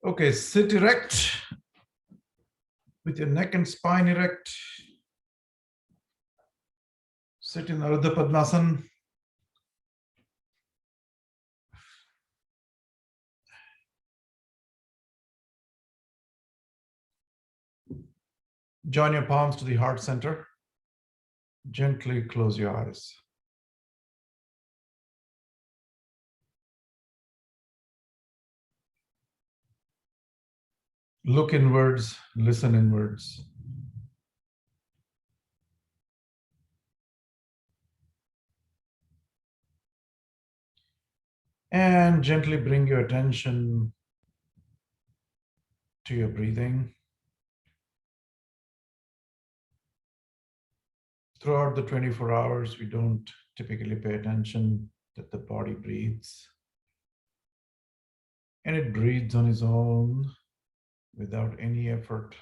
Okay, sit erect with your neck and spine erect. Sit in Ardha Padmasana. Join your palms to the heart center. Gently close your eyes. Look inwards, listen inwards. And gently bring your attention to your breathing. Throughout the 24 hours, we don't typically pay attention that the body breathes. And it breathes on its own without any effort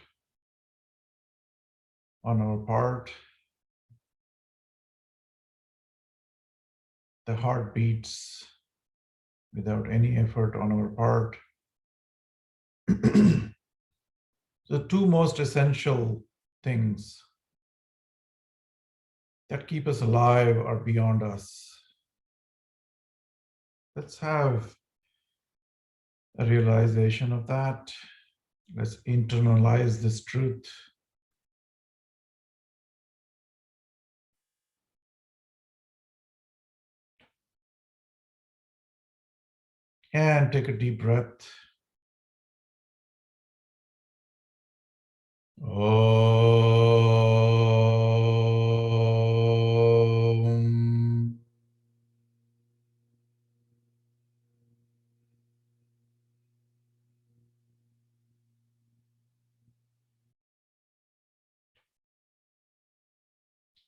on our part. The heart beats without any effort on our part. The two most essential things that keep us alive are beyond us. Let's have a realization of that. Let's internalize this truth. And take a deep breath. Om.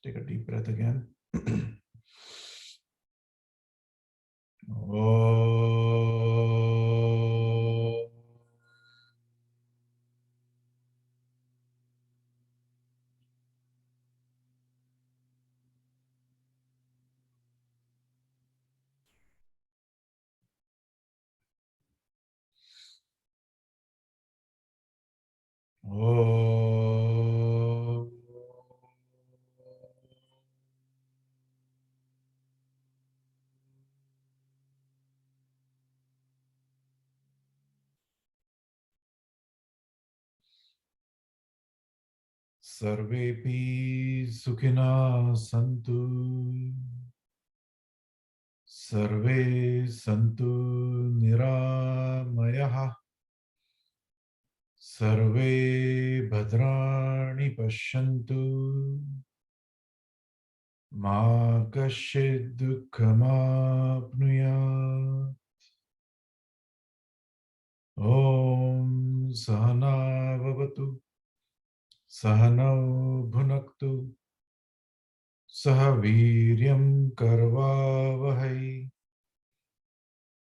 Take a deep breath again. Om. Om. Sarvepi sukhina santu. Sarve santu niramayaha. Sarve bhadrani pashyantu. Ma kaschid dukhamapnuyat. Om Sahana Vavatu Sahanau Bhunaktu Sahaviryam Karvavahai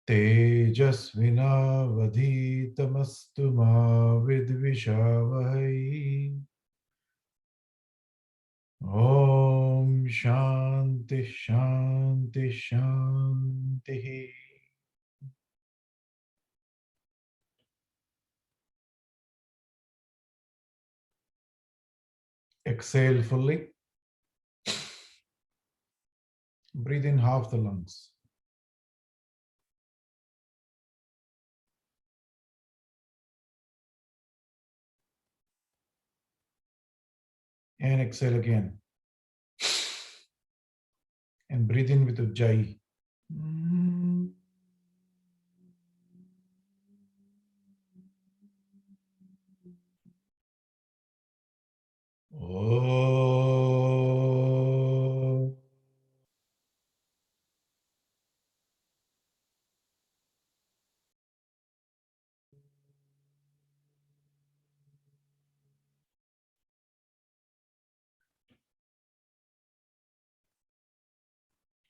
Tejasvinavadhitamastu ma vidvishavahai. Om Shanti Shanti Shanti. Exhale fully. Breathe in half the lungs. And exhale again. And breathe in with Ujjayi. Oh.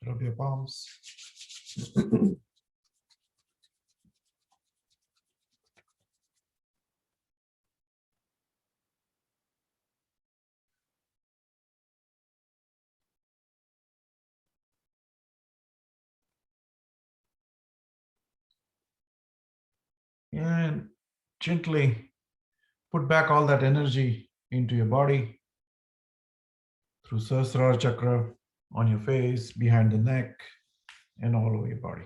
Rub your palms. And gently put back all that energy into your body through Sahasrara chakra, on your face, behind the neck, and all over your body.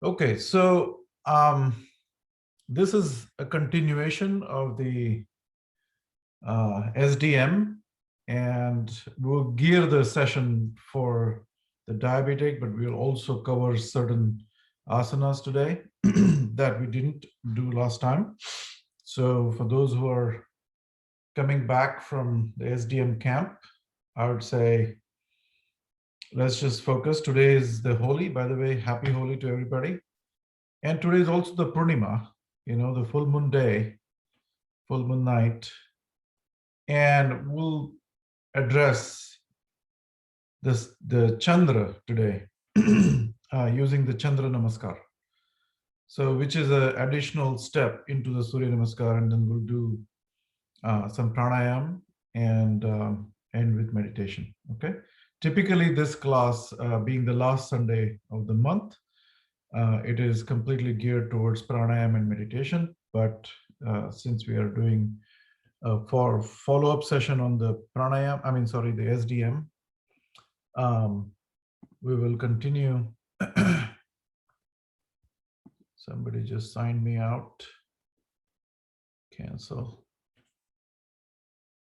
Okay, so this is a continuation of the SDM, and we'll gear the session for the diabetic, but we'll also cover certain asanas today that we didn't do last time. So for those who are coming back from the SDM camp, I would say let's just focus. Today is the Holi, by the way, happy Holi to everybody. And today is also the Purnima, the full moon day, full moon night. And we'll address the Chandra today using the Chandra Namaskar. So which is an additional step into the Surya Namaskar, and then we'll do some pranayam and with meditation. Okay. Typically, this class being the last Sunday of the month, it is completely geared towards pranayam and meditation. But since we are doing for follow-up session on the pranayam, the SDM, we will continue. Somebody just signed me out. Cancel.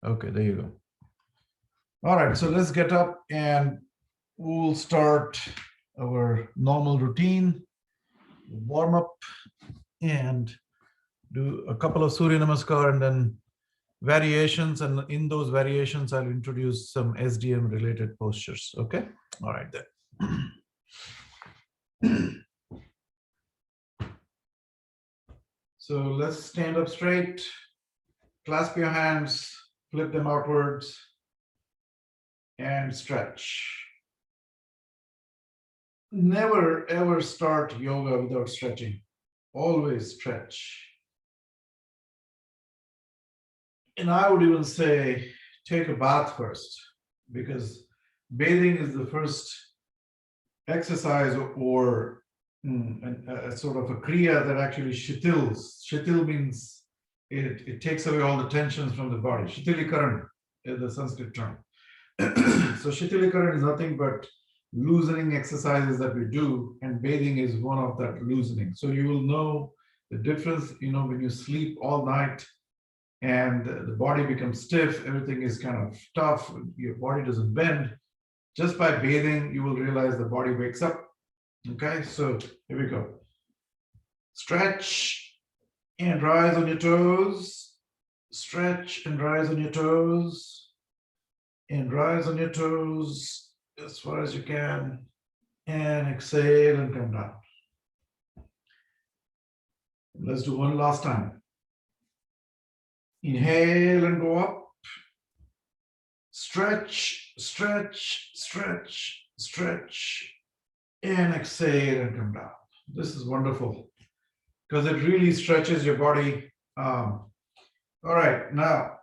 Okay, there you go. All right, so let's get up and we'll start our normal routine, warm up and do a couple of Surya Namaskar and then variations. And in those variations, I'll introduce some SDM related postures. Okay. All right then. So let's stand up straight, clasp your hands, flip them outwards, and stretch. Never ever start yoga without stretching. Always stretch. And I would even say take a bath first, because bathing is the first exercise or a sort of a kriya that actually shitils. Shitil means it takes away all the tensions from the body. Shitilikaran is the Sanskrit term. So shitilikaran is nothing but loosening exercises that we do, and bathing is one of that loosening. So you will know the difference, when you sleep all night and the body becomes stiff, everything is kind of tough, your body doesn't bend. Just by bathing, you will realize the body wakes up. Okay, so here we go. Stretch and rise on your toes. Stretch and rise on your toes. And rise on your toes as far as you can. And exhale and come down. Let's do one last time. Inhale and go up. Stretch, stretch, stretch, stretch. And exhale and come down. This is wonderful because it really stretches your body. All right, now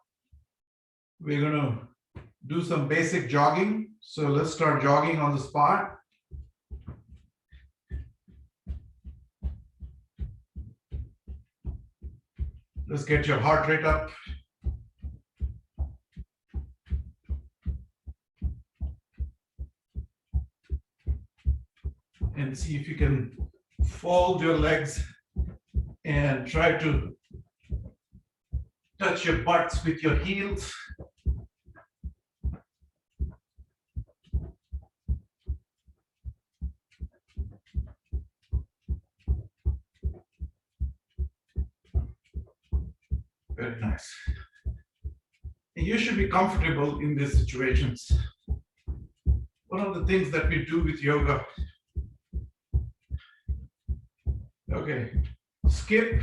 we're going to do some basic jogging. So let's start jogging on the spot. Let's get your heart rate up. And see if you can fold your legs and try to touch your butts with your heels. Very nice. And you should be comfortable in these situations. One of the things that we do with yoga. Okay, skip.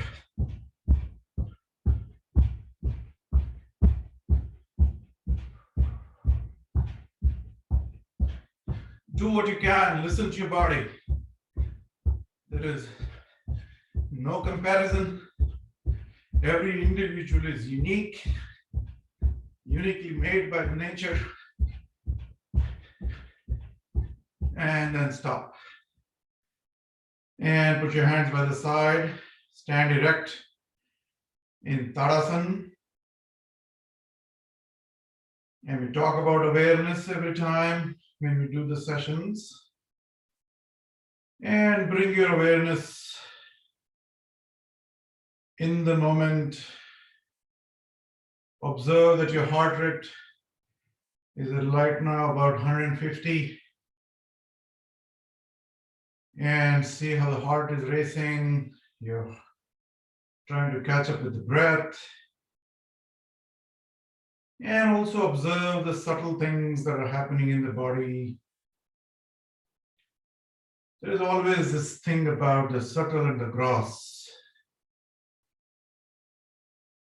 Do what you can, listen to your body. There is no comparison. Every individual is unique, uniquely made by nature. And then stop. And put your hands by the side, stand erect, in Tadasana. And we talk about awareness every time when we do the sessions. And bring your awareness in the moment. Observe that your heart rate is right now about 150. And see how the heart is racing. You're trying to catch up with the breath. And also observe the subtle things that are happening in the body. There's always this thing about the subtle and the gross.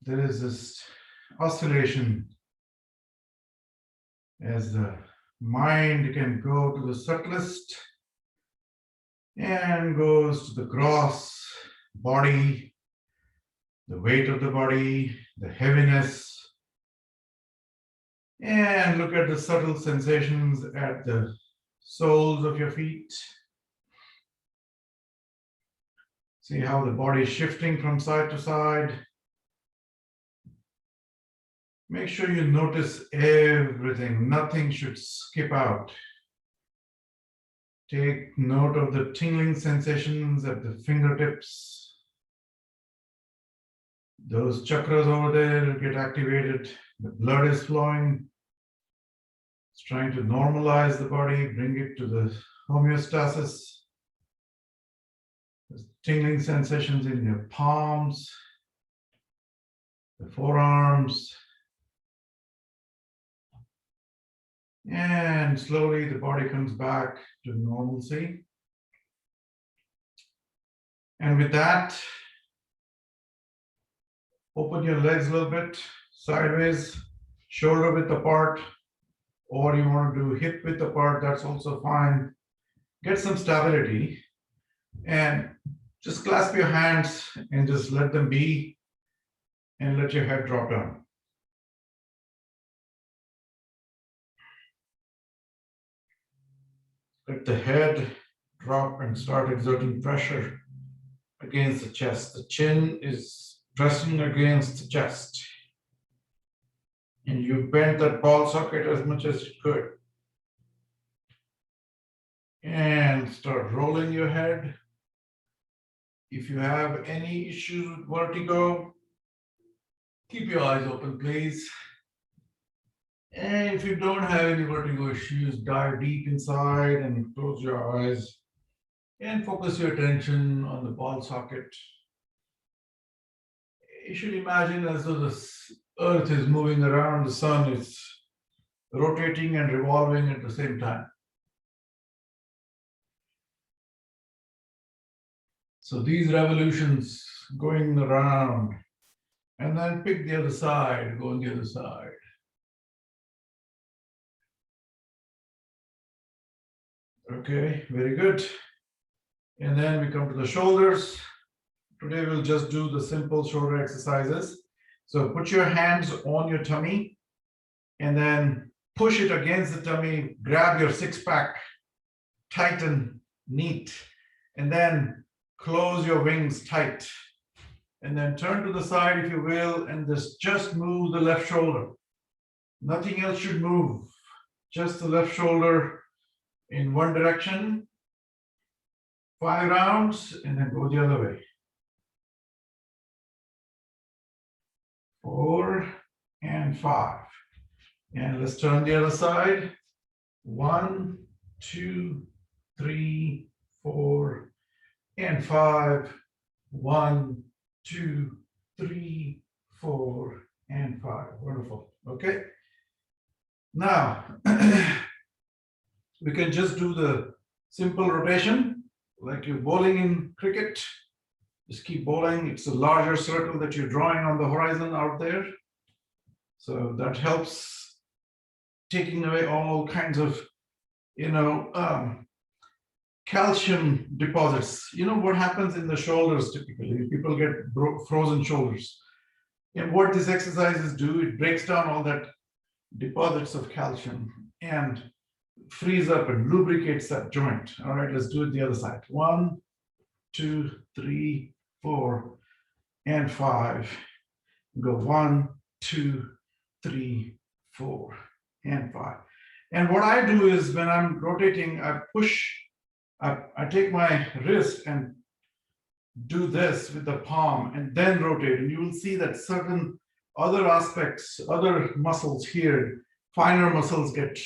There is this oscillation as the mind can go to the subtlest and goes to the gross body, the weight of the body, the heaviness. And look at the subtle sensations at the soles of your feet. See how the body is shifting from side to side. Make sure you notice everything. Nothing should skip out. Take note of the tingling sensations at the fingertips. Those chakras over there get activated. The blood is flowing. It's trying to normalize the body, bring it to the homeostasis. There's tingling sensations in your palms, the forearms. And slowly the body comes back to normalcy. And with that, open your legs a little bit, sideways, shoulder width apart, or you want to do hip width apart, that's also fine. Get some stability and just clasp your hands and just let them be and let your head drop down. Let the head drop and start exerting pressure against the chest. The chin is pressing against the chest. And you bend that ball socket as much as you could. And start rolling your head. If you have any issues with vertigo, keep your eyes open, please. And if you don't have any vertigo issues, dive deep inside and close your eyes and focus your attention on the ball socket. You should imagine as though the earth is moving around the sun, it's rotating and revolving at the same time. So these revolutions going around, and then pick the other side, go on the other side. Okay, very good. And then we come to the shoulders. Today we'll just do the simple shoulder exercises. So put your hands on your tummy and then push it against the tummy, grab your six-pack, tighten, neat, and then close your wings tight. And then turn to the side if you will, and just move the left shoulder. Nothing else should move, just the left shoulder in one direction, 5 rounds, and then go the other way. 4 and 5. And let's turn the other side. 1, 2, 3, 4, and 5. 1, 2, 3, 4, and 5. Wonderful. Okay. Now, we can just do the simple rotation, like you're bowling in cricket. Just keep bowling. It's a larger circle that you're drawing on the horizon out there. So that helps taking away all kinds of, calcium deposits. You know what happens in the shoulders typically? People get frozen shoulders. And what these exercises do, it breaks down all that deposits of calcium and frees up and lubricates that joint. All right, let's do it the other side. 1, 2, 3, 4, and 5. Go 1, 2, 3, 4, and 5. And what I do is when I'm rotating, I push, I take my wrist and do this with the palm and then rotate. And you will see that certain other aspects, other muscles here, finer muscles get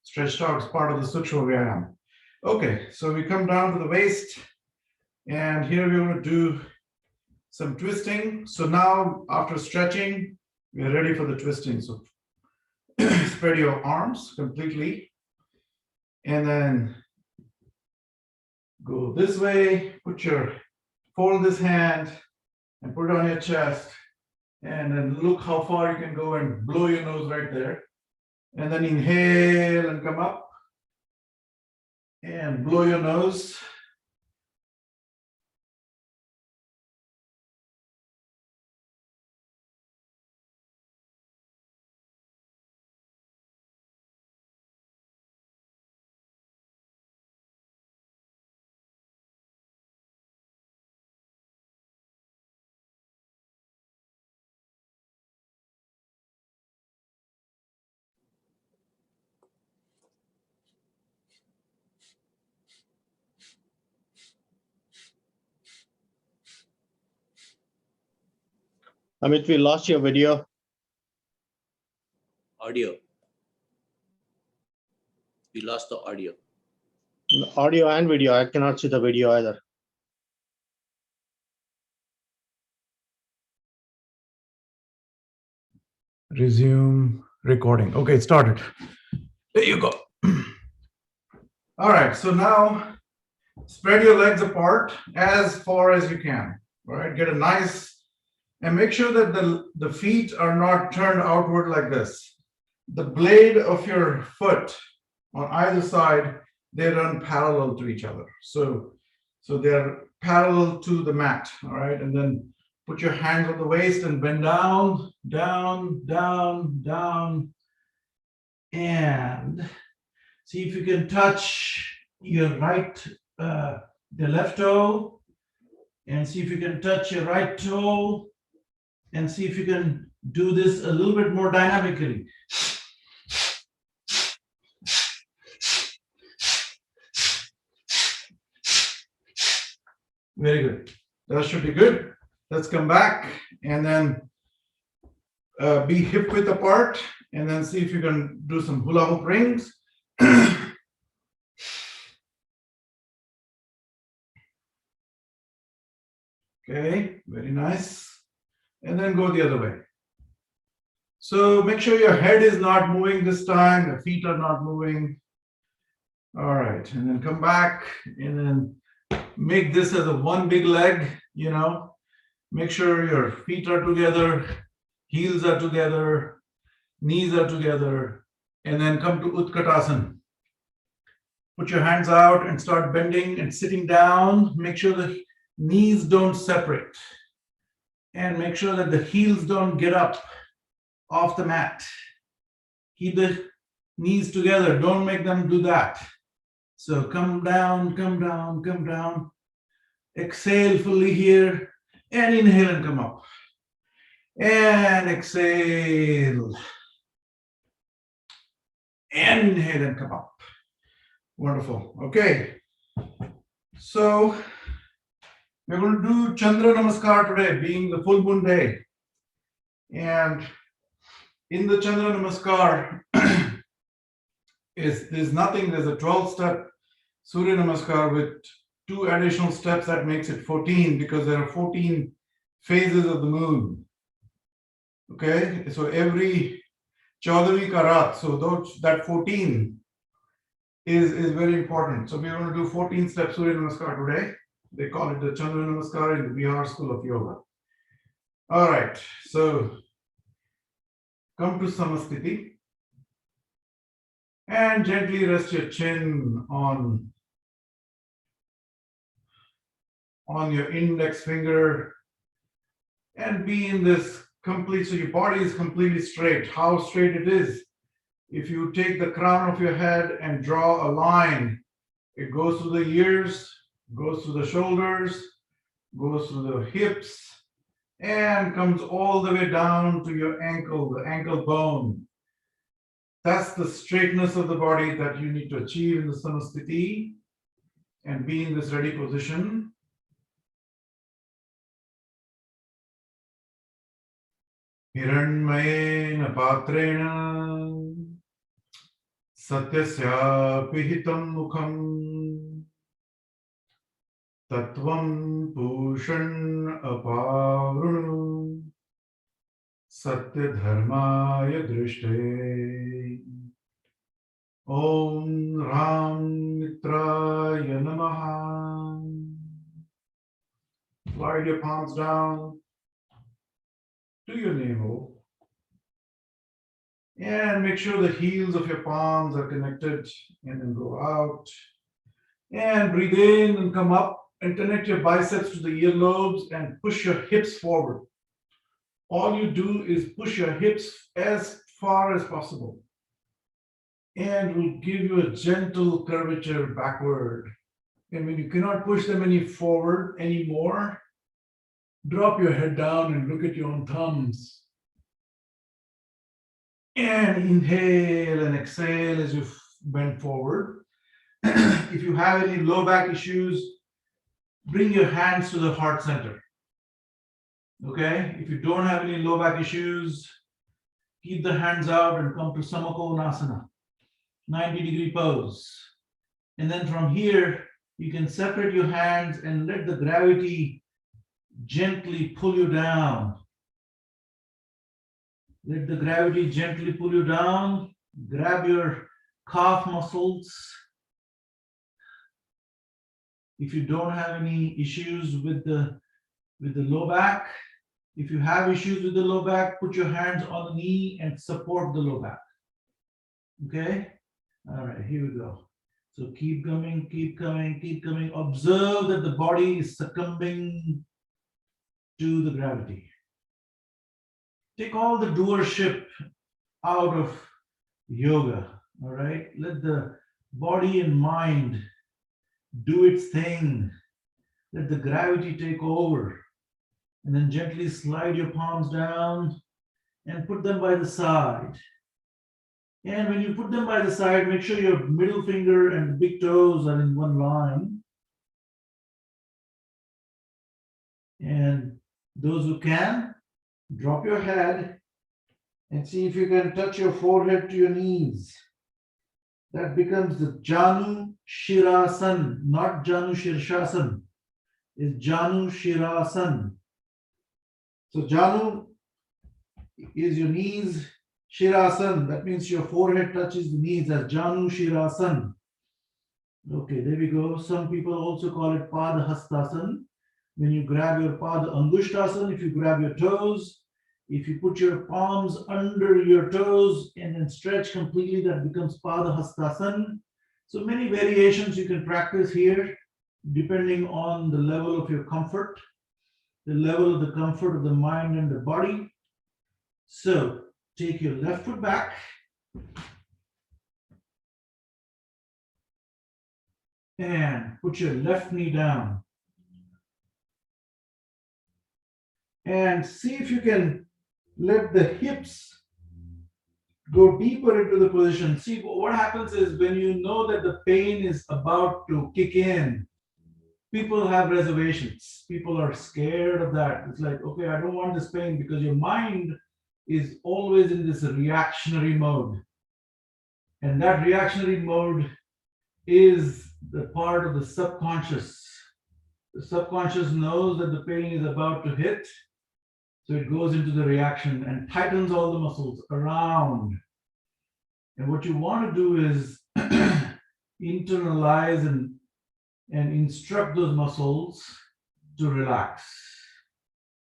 stretched out as part of the Sukshma Vyayam. Okay, so we come down to the waist, and here we're going to do some twisting. So now, after stretching, we are ready for the twisting. So spread your arms completely, and then go this way. Fold this hand and put it on your chest, and then look how far you can go and blow your nose right there. And then inhale and come up and blow your nose. Amit, we lost your video. Audio. We lost the audio. Audio and video. I cannot see the video either. Resume recording. Okay, it started. There you go. All right, so now spread your legs apart as far as you can. All right, get a nice, and make sure that the feet are not turned outward like this. The blade of your foot on either side, they run parallel to each other. So they're parallel to the mat, all right? And then put your hands on the waist and bend down, down, down, down. And see if you can touch your the left toe, and see if you can touch your right toe, and see if you can do this a little bit more dynamically. Very good. That should be good. Let's come back and then be hip width apart, and then see if you can do some hula hoop rings. Okay, very nice. And then go the other way. So make sure your head is not moving this time, the feet are not moving. All right, and then come back and then make this as a one big leg, you know. Make sure your feet are together, heels are together, knees are together, and then come to Utkatasana. Put your hands out and start bending and sitting down. Make sure the knees don't separate, and make sure that the heels don't get up off the mat. Keep the knees together. Don't make them do that. So come down, come down, come down. Exhale fully here, and inhale and come up. And exhale. And inhale and come up. Wonderful. Okay. So we're going to do Chandra Namaskar today, being the full moon day. And in the Chandra Namaskar, there's nothing, there's a 12-step Surya Namaskar with 2 additional steps that makes it 14, because there are 14 phases of the moon. Okay, so every Chaudhary Karat, so that 14 is very important. So we're going to do 14 steps Surya Namaskar today. They call it the Chandra Namaskar in the Bihar School of Yoga. All right, so come to Samasthiti and gently rest your chin on your index finger and be in this complete, so your body is completely straight. How straight it is? If you take the crown of your head and draw a line, it goes through the ears, goes through the shoulders, goes through the hips, and comes all the way down to your ankle, the ankle bone. That's the straightness of the body that you need to achieve in the Samasthiti and be in this ready position. Hiranmayena patrena satyasya pihitam mukham tatvam pushan aparunu satya dharmaya drishte. Om Ram Mitraya Namaha. Slide your palms down to your navel and make sure the heels of your palms are connected, and then go out and breathe in and come up and connect your biceps to the earlobes and push your hips forward. All you do is push your hips as far as possible, and will give you a gentle curvature backward. And when you cannot push them any forward anymore, drop your head down and look at your own thumbs. And inhale and exhale as you bend forward. If you have any low back issues, bring your hands to the heart center. Okay? If you don't have any low back issues, keep the hands out and come to Samakonasana, 90-degree pose. And then from here, you can separate your hands and let the gravity gently pull you down. Let the gravity gently pull you down. Grab your calf muscles. If you don't have any issues with the low back, if you have issues with the low back, put your hands on the knee and support the low back. Okay? All right, here we go. So keep coming, keep coming, keep coming. Observe that the body is succumbing to the gravity. Take all the doership out of yoga, all right? Let the body and mind do its thing. Let the gravity take over. And then gently slide your palms down and put them by the side. And when you put them by the side, make sure your middle finger and the big toes are in one line. And those who can, drop your head and see if you can touch your forehead to your knees. That becomes the Janu Shirasan, not Janu Shirshasan. It's Janu Shirasan. So Janu is your knees, Shirasan, that means your forehead touches the knees, as Janu Shirasan. Okay, there we go. Some people also call it Padhastasan. When you grab your Pada Angushtasan, if you grab your toes, if you put your palms under your toes and then stretch completely, that becomes Padhastasan. So many variations you can practice here, depending on the level of your comfort, the level of the comfort of the mind and the body. So take your left foot back. And put your left knee down. And see if you can let the hips go deeper into the position. See, what happens is when you know that the pain is about to kick in, people have reservations. People are scared of that. It's like, okay, I don't want this pain, because your mind is always in this reactionary mode. And that reactionary mode is the part of the subconscious. The subconscious knows that the pain is about to hit. So it goes into the reaction and tightens all the muscles around. And what you want to do is internalize and instruct those muscles to relax.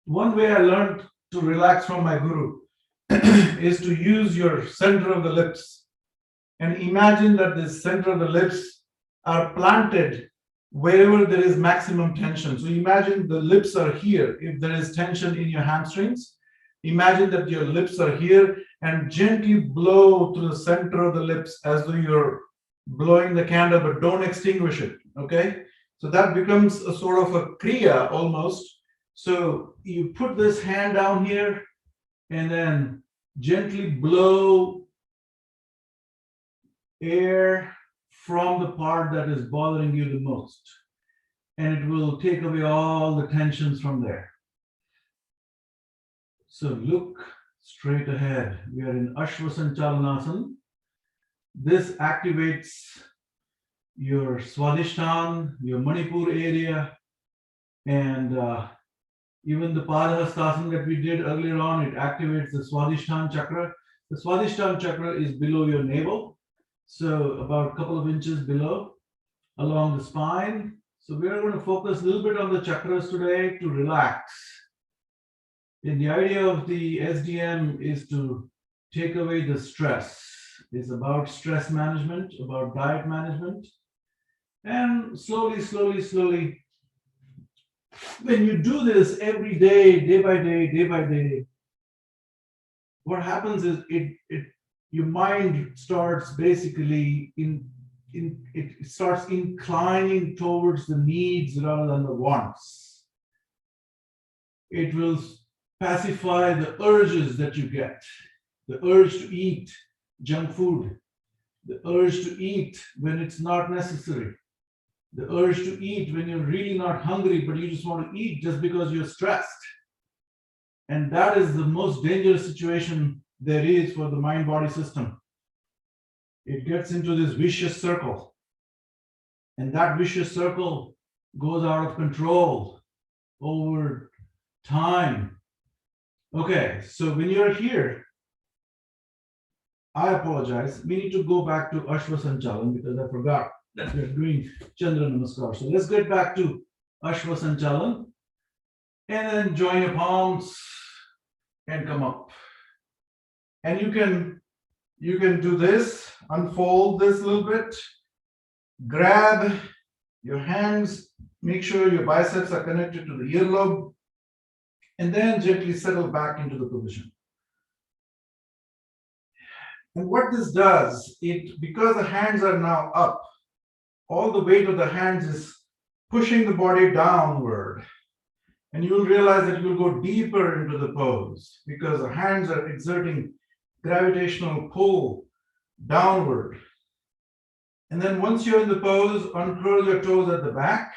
One way I learned to relax from my guru is to use your center of the lips and imagine that the center of the lips are planted wherever there is maximum tension. So imagine the lips are here. If there is tension in your hamstrings, imagine that your lips are here, and gently blow to the center of the lips as though you're blowing the candle, but don't extinguish it, okay? So that becomes a sort of a kriya almost. So you put this hand down here and then gently blow air from the part that is bothering you the most. And it will take away all the tensions from there. So look straight ahead. We are in Ashwasanchalanasana. This activates your Swadhisthana, your Manipur area, and even the Padahastasana that we did earlier on, it activates the Swadhisthana chakra. The Swadhisthana chakra is below your navel, so about a couple of inches below, along the spine. So we are going to focus a little bit on the chakras today to relax. And the idea of the SDM is to take away the stress. It's about stress management, about diet management. And slowly, slowly, slowly, when you do this every day, day by day, what happens is your mind starts basically it starts inclining towards the needs rather than the wants. It will pacify the urges that you get, the urge to eat junk food, the urge to eat when it's not necessary, the urge to eat when you're really not hungry, but you just want to eat just because you're stressed. And that is the most dangerous situation there is for the mind-body system. It gets into this vicious circle. And that vicious circle goes out of control over time. Okay, so when you're here, I apologize. We need to go back to Ashwasanchalan because I forgot that we're doing Chandra Namaskar. So let's get back to Ashwasanchalan and then join your palms and come up. And you can do this, unfold this a little bit, grab your hands, make sure your biceps are connected to the earlobe, and then gently settle back into the position. And what this does, because the hands are now up, all the weight of the hands is pushing the body downward. And you'll realize that you'll go deeper into the pose because the hands are exerting gravitational pull downward. And then once you're in the pose, uncurl your toes at the back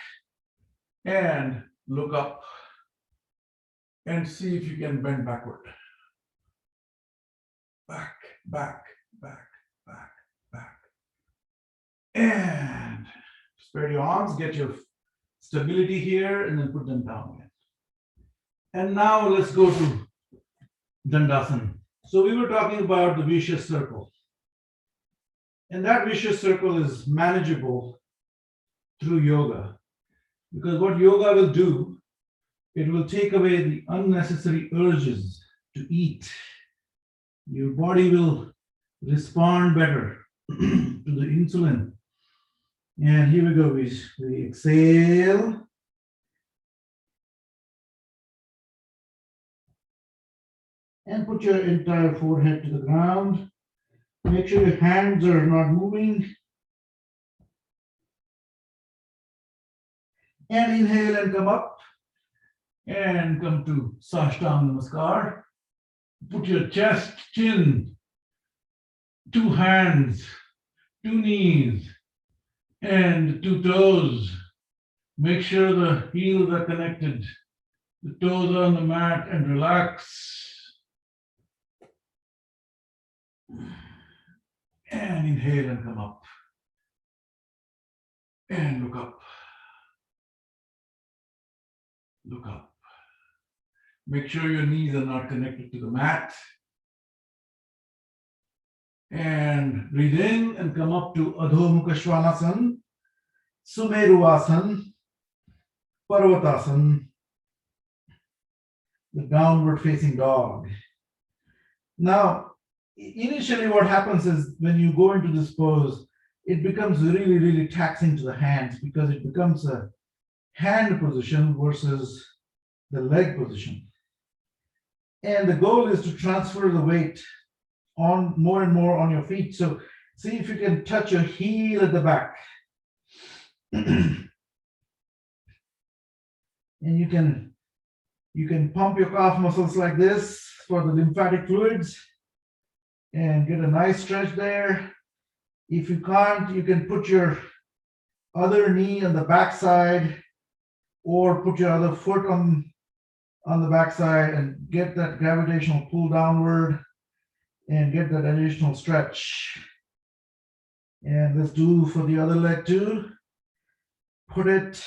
and look up and see if you can bend backward. Back, back, back, back, back. And spread your arms, get your stability here, and then put them down again. And now let's go to Dandasana. So we were talking about the vicious circle. And that vicious circle is manageable through yoga. Because what yoga will do, it will take away the unnecessary urges to eat. Your body will respond better to the insulin. And here we go. We exhale. And put your entire forehead to the ground. Make sure your hands are not moving. And inhale and come up. And come to Sashtanga Namaskar. Put your chest, chin, two hands, two knees, and two toes. Make sure the heels are connected. The toes are on the mat and relax. And inhale and come up. And look up. Look up. Make sure your knees are not connected to the mat. And breathe in and come up to Adho Mukha Svanasana, Sumeruasana, Parvatasana, the downward facing dog. Now, initially what happens is when you go into this pose, it becomes really, really taxing to the hands because it becomes a hand position versus the leg position. And the goal is to transfer the weight on more and more on your feet. So see if you can touch your heel at the back. And you can You can pump your calf muscles like this for the lymphatic fluids and get a nice stretch there. If you can't, you can put your other knee on the backside or put your other foot on the backside and get that gravitational pull downward and get that additional stretch. And let's do for the other leg too. Put it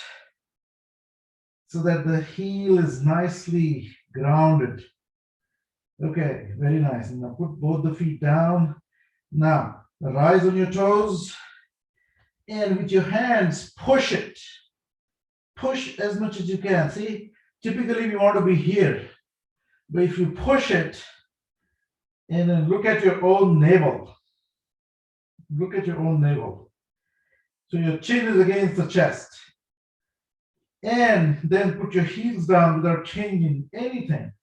so that the heel is nicely grounded. Okay, very nice. And now put both the feet down. Now, rise on your toes and with your hands, push it. Push as much as you can. See, typically we want to be here, but if you push it and then look at your own navel, look at your own navel. So your chin is against the chest. And then put your heels down without changing anything.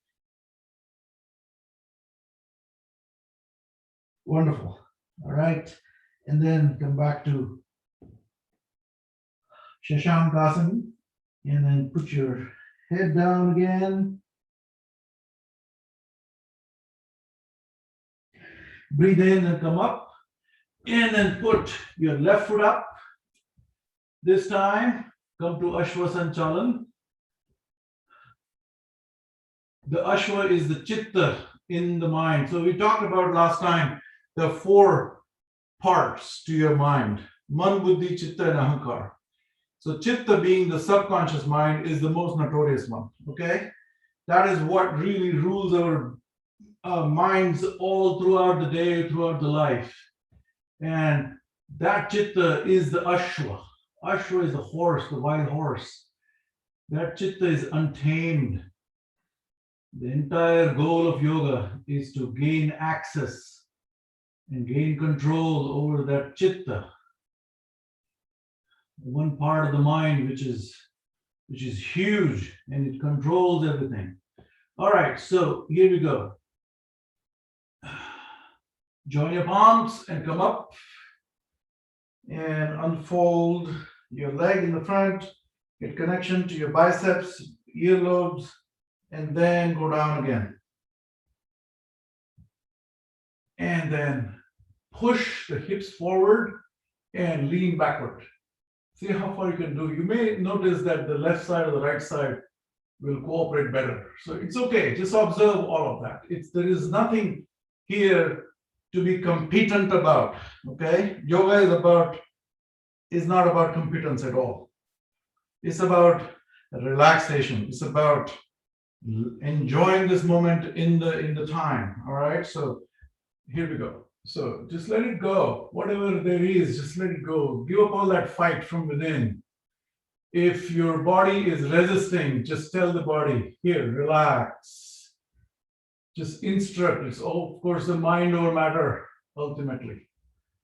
Wonderful. All right. And then come back to Shashankasana. And then put your head down again. Breathe in and come up. And then put your left foot up. This time, come to Ashwa Sanchalan. The Ashwa is the chitta in the mind. So we talked about last time the 4 parts to your mind. Man, Buddhi, Chitta, and Ahankar. So Chitta, being the subconscious mind, is the most notorious one. Okay? That is what really rules our minds all throughout the day, throughout the life. And that Chitta is the Ashwa. Ashwa is the horse, the wild horse. That Chitta is untamed. The entire goal of yoga is to gain access and gain control over that Chitta. One part of the mind which is huge and it controls everything. All right, so here we go. Join your palms and come up and unfold your leg in the front, get connection to your biceps, earlobes, and then go down again. And then push the hips forward and lean backward. See how far you can do. You may notice that the left side or the right side will cooperate better. So it's okay, just observe all of that. There is nothing here to be competent about, okay? Yoga is not about competence at all. It's about relaxation. It's about enjoying this moment in the time, all right? So here we go. So just let it go. Whatever there is, just let it go. Give up all that fight from within. If your body is resisting, just tell the body, here, relax. Just instruct. It's all, of course, the mind over matter, ultimately.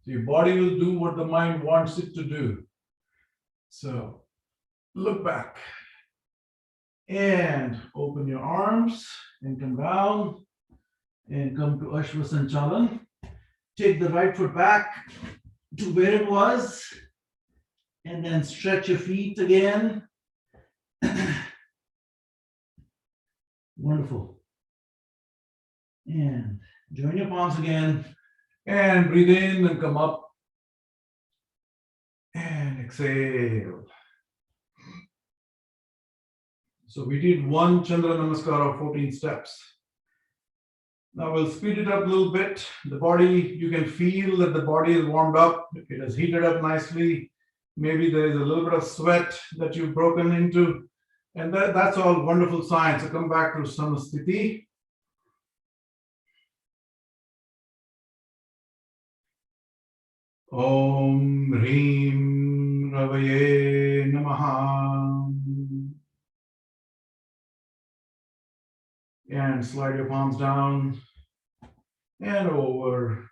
So your body will do what the mind wants it to do. So look back and open your arms and come down and come to Ashwa Sanchalan. Take the right foot back to where it was and then stretch your feet again. Wonderful. And join your palms again and breathe in and come up and exhale. So we did one Chandra Namaskar of 14 steps. Now we'll speed it up a little bit. The body, you can feel that the body is warmed up. It has heated up nicely. Maybe there is a little bit of sweat that you've broken into. And that's all wonderful signs. So come back to Samasthiti. Om Hrim Ravaye Namaha. And slide your palms down and over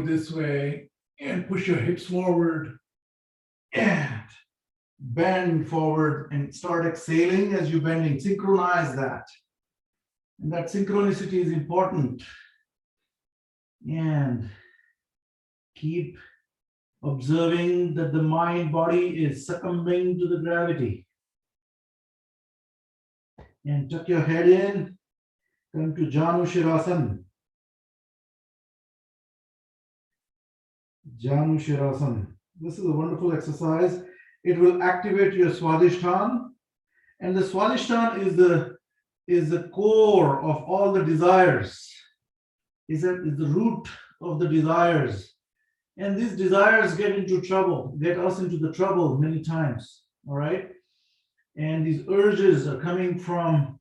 this way and push your hips forward and bend forward and start exhaling as you're bending. Synchronize that. And that synchronicity is important. And keep observing that the mind body is succumbing to the gravity. And tuck your head in. Come to Janu Shirasana. Janu Shirasana. This is a wonderful exercise. It will activate your Swadhisthana. And the Swadhisthana is the core of all the desires. Is the root of the desires. And these desires get us into the trouble many times. All right. And these urges are coming from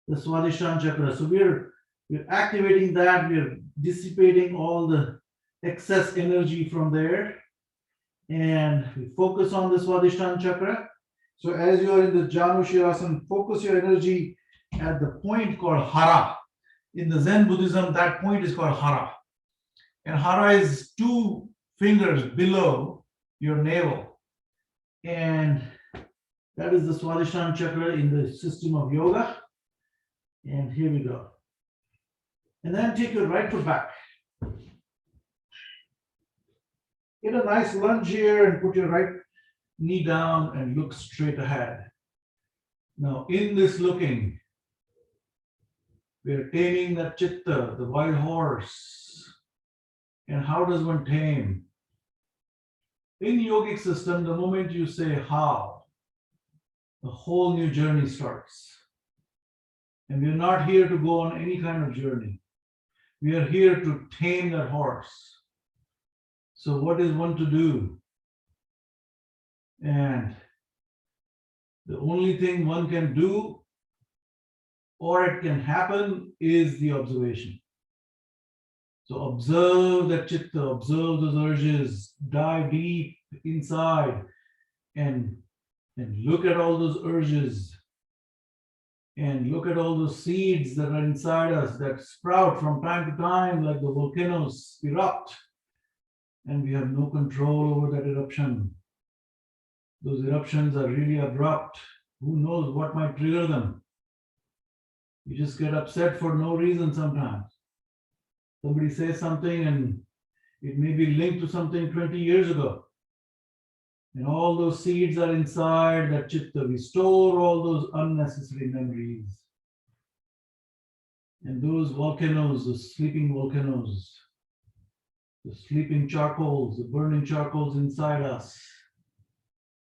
the Swadhisthana chakra. So we're activating that, we're dissipating all the excess energy from there. And we focus on the Swadhisthana chakra. So as you are in the Janu Shirasana, focus your energy at the point called Hara. In the Zen Buddhism, that point is called Hara. And Hara is 2 fingers below your navel. And that is the Swadhisthana chakra in the system of yoga. And here we go. And then take your right foot back. Get a nice lunge here and put your right knee down and look straight ahead. Now, in this looking, we are taming that chitta, the wild horse. And how does one tame? In yogic system, the moment you say how, a whole new journey starts. And we're not here to go on any kind of journey. We are here to tame that horse. So what is one to do? And the only thing one can do, or it can happen, is the observation. So observe that chitta, observe those urges, dive deep inside and look at all those urges. And look at all those seeds that are inside us that sprout from time to time, like the volcanoes erupt. And we have no control over that eruption. Those eruptions are really abrupt. Who knows what might trigger them? You just get upset for no reason sometimes. Somebody says something and it may be linked to something 20 years ago. And all those seeds are inside that chitta. We store all those unnecessary memories. And those volcanoes, the sleeping volcanoes, the sleeping charcoals, the burning charcoals inside us,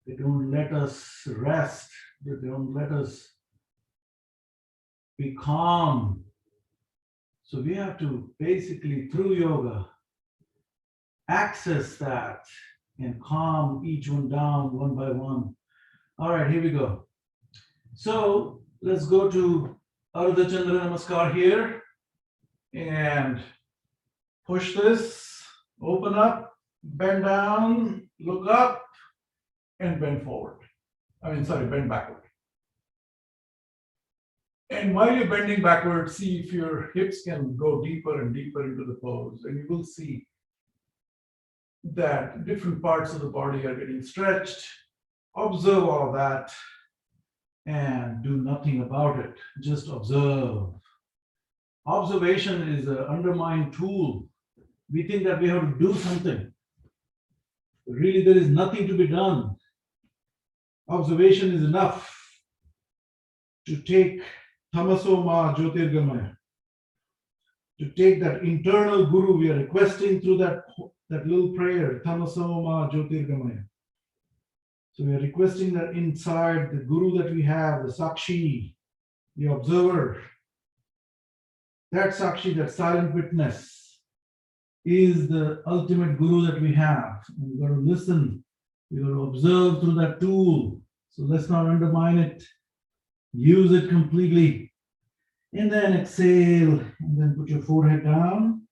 they don't let us rest. They don't let us be calm. So we have to basically, through yoga, access that and calm each one down one by one. All right, here we go. So let's go to Ardha Chandra Namaskar here and push this, open up, bend down, look up, and bend forward. Bend backward. And while you're bending backward, see if your hips can go deeper and deeper into the pose, and you will see that different parts of the body are getting stretched. Observe all of that and do nothing about it. Just observe. Observation is an undermined tool. We think that we have to do something. Really, there is nothing to be done. Observation is enough to take Tamaso Ma Jyotirgamaya, to take that internal guru we are requesting through that little prayer, Tamaso Ma Jyotirgamaya. So we are requesting that inside the guru that we have, the Sakshi, the observer, that Sakshi, that silent witness, is the ultimate guru that we have. And we've got to listen, we've got to observe through that tool. So let's not undermine it. Use it completely. And then exhale, and then put your forehead down.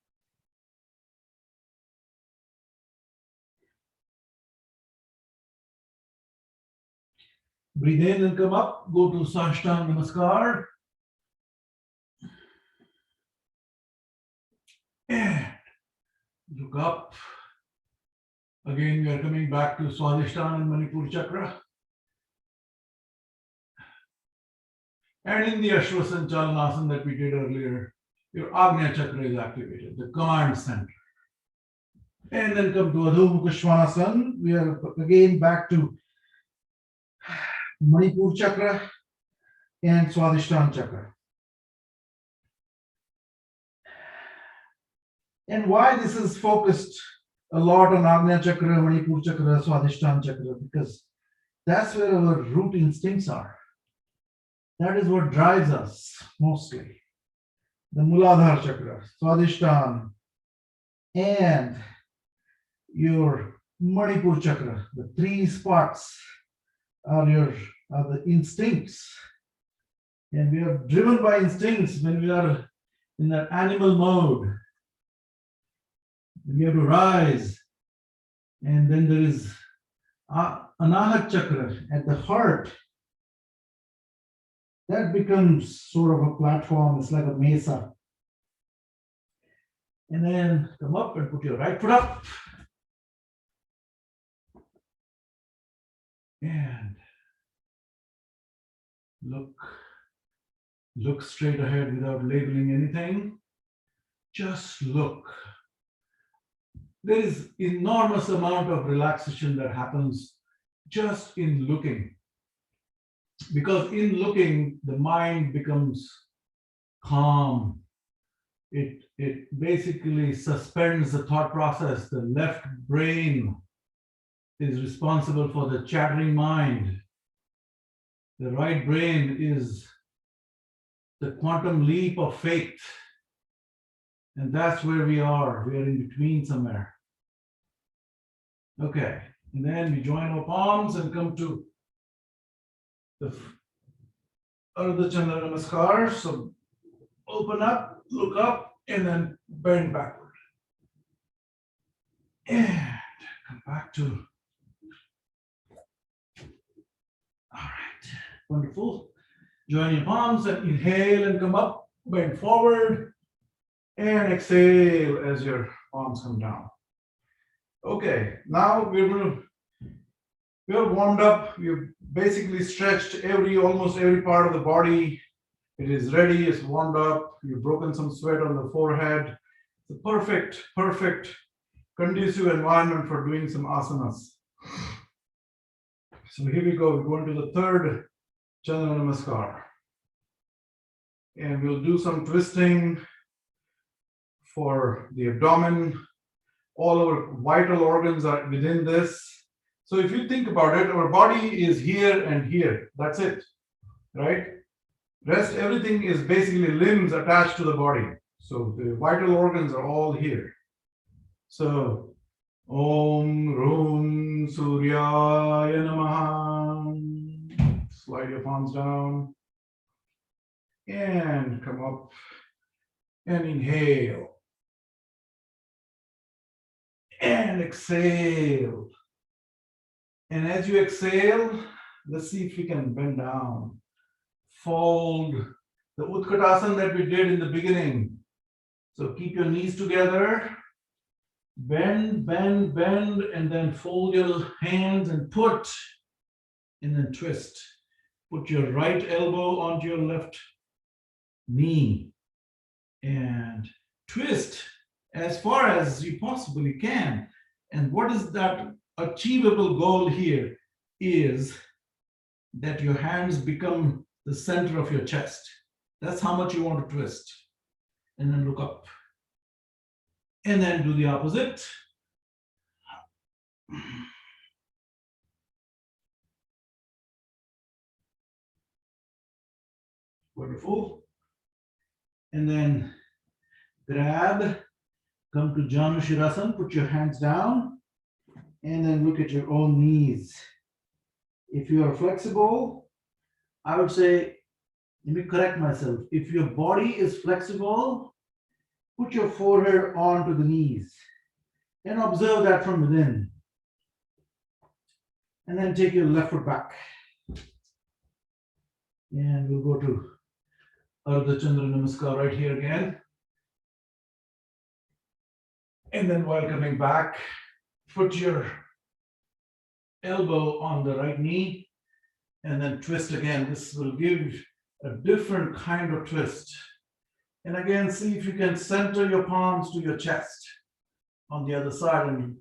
Breathe in and come up. Go to Sashtang Namaskar. And look up. Again, we are coming back to Swadhisthana and Manipur Chakra. And in the Ashwasanchalanasana that we did earlier, your Agnya Chakra is activated, the command center. And then come to Adho Mukha Svanasana. We are again back to Manipur chakra, and Swadhisthana chakra. And why this is focused a lot on Agnya chakra, Manipur chakra, Swadhisthana chakra, because that's where our root instincts are. That is what drives us mostly. The Muladhara chakra, Swadhisthana, and your Manipur chakra, the three spots are the instincts. And we are driven by instincts when we are in that animal mode. We have to rise. And then there is Anahat chakra at the heart. That becomes sort of a platform, it's like a mesa. And then come up and put your right foot up. And look straight ahead without labeling anything. Just look. There is enormous amount of relaxation that happens just in looking. Because in looking, the mind becomes calm. It basically suspends the thought process. The left brain is responsible for the chattering mind. The right brain is the quantum leap of faith. And that's where we are. We are in between somewhere. Okay. And then we join our palms and come to the Ardha Chandra Namaskar. So open up, look up, and then bend backward. And come back to. All right. Wonderful. Join your palms and inhale and come up, bend forward, and exhale as your palms come down. Okay, now we're warmed up. We've basically stretched almost every part of the body. It is ready, it's warmed up. You've broken some sweat on the forehead. It's a perfect, conducive environment for doing some asanas. So here we go. We're going to the third Chandra Namaskar. And we'll do some twisting for the abdomen. All our vital organs are within this. So if you think about it, our body is here and here. That's it, right? Rest, everything is basically limbs attached to the body. So the vital organs are all here. So, Om Rum Suryaya Namaha. Slide your palms down. And come up and inhale. And exhale. And as you exhale, let's see if we can bend down. Fold the Utkatasana that we did in the beginning. So keep your knees together. Bend, and then fold your hands and put, and then twist. Put your right elbow onto your left knee and twist as far as you possibly can. And what is that achievable goal here is that your hands become the center of your chest. That's how much you want to twist. And then look up. And then do the opposite. Wonderful. And then grab, come to Janu Shirasana, put your hands down, and then look at your own knees. If you are flexible, I would say, let me correct myself. If your body is flexible, put your forehead onto the knees and observe that from within. And then take your left foot back. And we'll go to Ardha Chandra Namaskar right here again. And then while coming back, put your elbow on the right knee and then twist again. This will give a different kind of twist. And again, see if you can center your palms to your chest on the other side and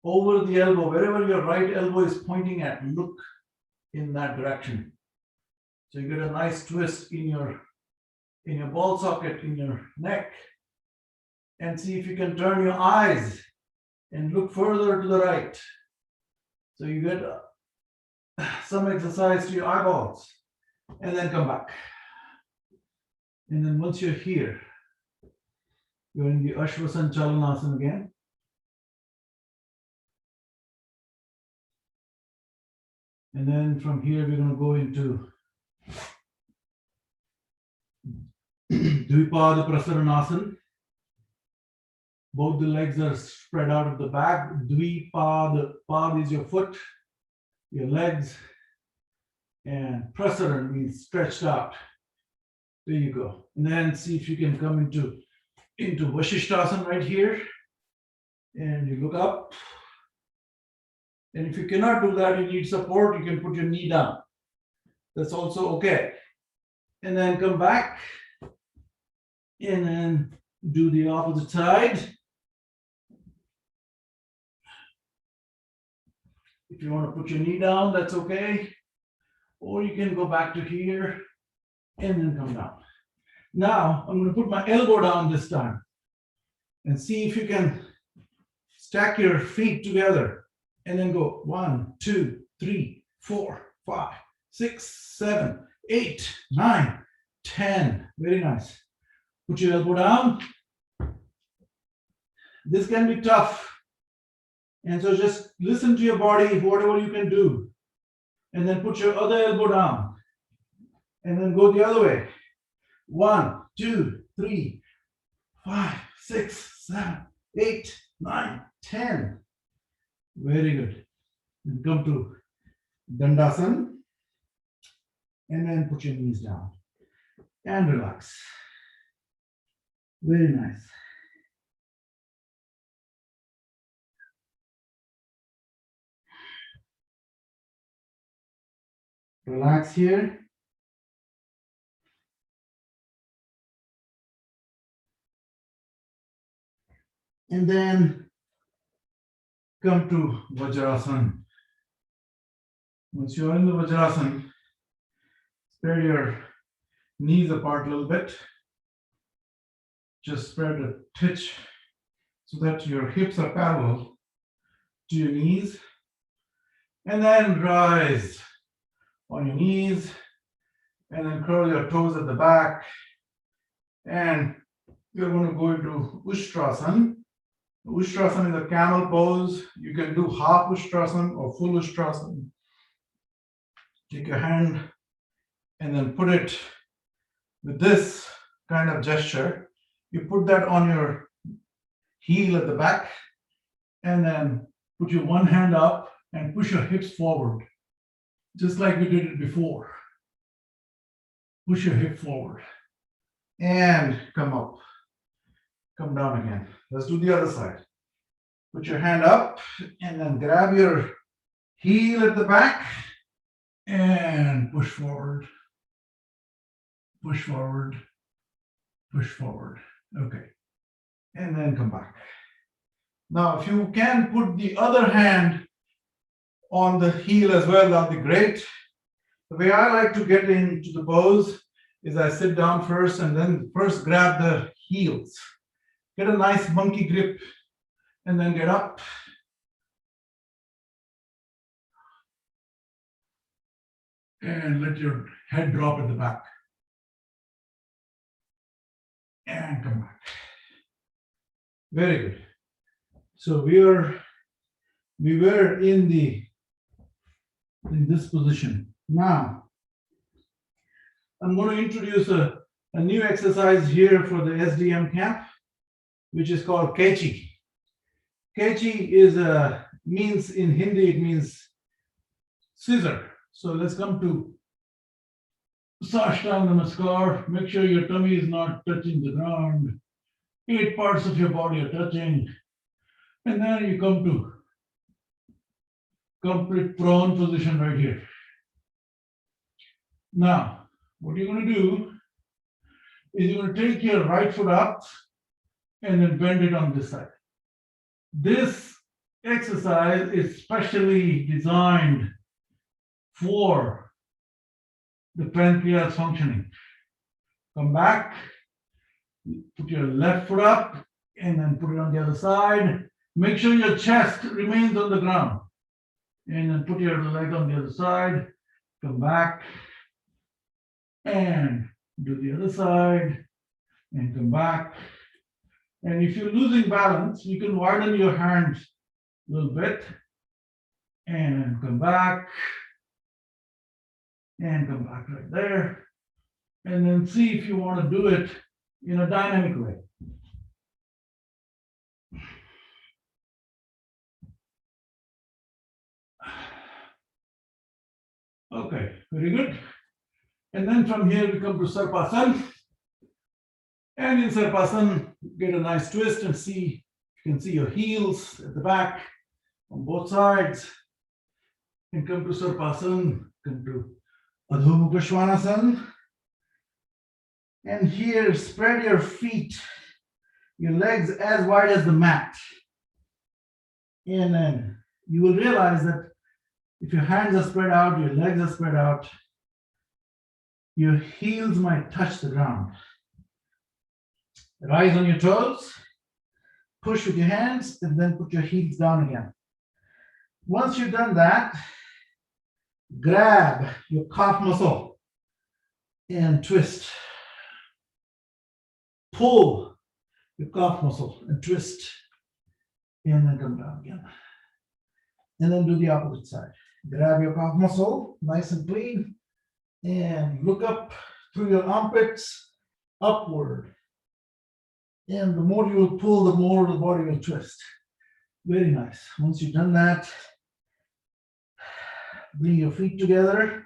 over the elbow, wherever your right elbow is pointing at, look in that direction. So you get a nice twist in your ball socket, in your neck. And see if you can turn your eyes and look further to the right. So you get some exercise to your eyeballs. And then come back. And then once you're here, you're in the Ashwasana Chalanasana again. And then from here, we're going to go into Dvipada Prasaranasana. Both the legs are spread out at the back. Dvipada, pad is your foot, your legs, and prasaran means stretched out. There you go. And then see if you can come into Vasishthasana right here. And you look up. And if you cannot do that, you need support, you can put your knee down. That's also okay. And then come back. And then do the opposite side. If you want to put your knee down, that's okay. Or you can go back to here and then come down. Now, I'm going to put my elbow down this time and see if you can stack your feet together and then go 1, 2, 3, 4, 5, 6, 7, 8, 9, 10. Very nice. Put your elbow down. This can be tough. And so just listen to your body, whatever you can do. And then put your other elbow down. And then go the other way. 1, 2, 3, 5, 6, 7, 8, 9, 10. Very good. And come to Dandasana. And then put your knees down. And relax. Very nice. Relax here. And then come to Vajrasana. Once you're in the Vajrasana, spread your knees apart a little bit. Just spread a titch so that your hips are parallel to your knees. And then rise on your knees. And then curl your toes at the back. And you're going to go into Ustrasana. Ustrasana is a camel pose. You can do half Ustrasana or full Ustrasana. Take your hand and then put it with this kind of gesture. You put that on your heel at the back and then put your one hand up and push your hips forward, just like we did it before. Push your hip forward and come up. Come down again. Let's do the other side. Put your hand up and then grab your heel at the back and push forward. Push forward. Push forward. Okay. And then come back. Now, if you can put the other hand on the heel as well, that'll be great. The way I like to get into the pose is I sit down first and then first grab the heels. Get a nice monkey grip and then get up. And let your head drop at the back. And come back. Very good. So we were in this position. Now, I'm going to introduce a new exercise here for the SDM camp, which is called Kechi. Kechi means in Hindi, it means scissor. So let's come to Sashtang Namaskar. Make sure your tummy is not touching the ground. 8 parts of your body are touching. And then you come to complete prone position right here. Now, what you're going to do is you're going to take your right foot up and then bend it on this side. This exercise is specially designed 4, the pancreas functioning. Come back, put your left foot up and then put it on the other side. Make sure your chest remains on the ground. And then put your leg on the other side. Come back and do the other side and come back. And if you're losing balance, you can widen your hands a little bit and come back and come back right there. And then see if you want to do it in a dynamic way. Okay, very good. And then from here we come to Sarpasan. And in Sarpasan, get a nice twist and see, you can see your heels at the back on both sides. And come to Sarpasan, come to Adho Mukha Svanasana. And here, spread your feet, your legs as wide as the mat. And then you will realize that if your hands are spread out, your legs are spread out, your heels might touch the ground. Rise on your toes, push with your hands, and then put your heels down again. Once you've done that, grab your calf muscle and twist. Pull your calf muscle and twist, and then come down again. And then do the opposite side. Grab your calf muscle, nice and clean, and look up through your armpits, upward. And the more you will pull, the more the body will twist. Very nice. Once you've done that, bring your feet together.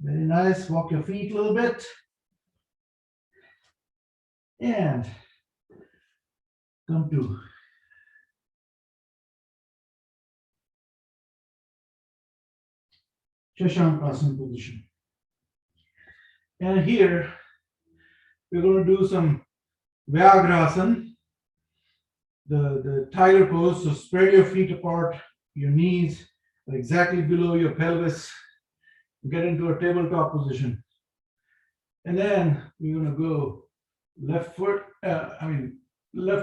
Very nice. Walk your feet a little bit. And come to Shashankrasana position. And here, we're going to do some Vyagrasana, the tiger pose. So spread your feet apart, your knees are exactly below your pelvis. Get into a tabletop position. And then we're going to go left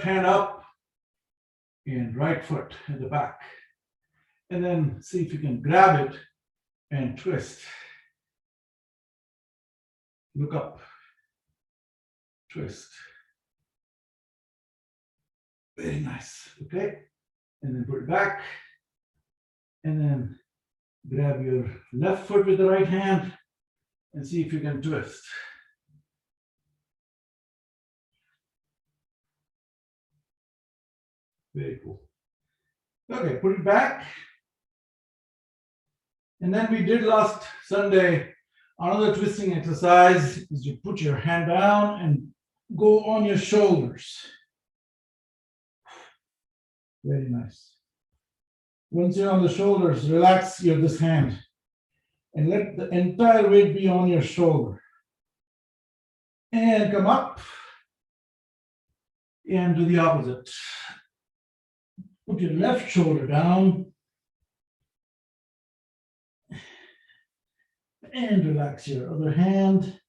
hand up and right foot at the back. And then see if you can grab it and twist. Look up, twist. Very nice, okay? And then put it back. And then grab your left foot with the right hand and see if you can twist. Very cool. Okay, put it back. And then we did last Sunday, another twisting exercise is you put your hand down and go on your shoulders. Very nice. Once you're on the shoulders, relax this hand and let the entire weight be on your shoulder. And come up and do the opposite. Put your left shoulder down and relax your other hand.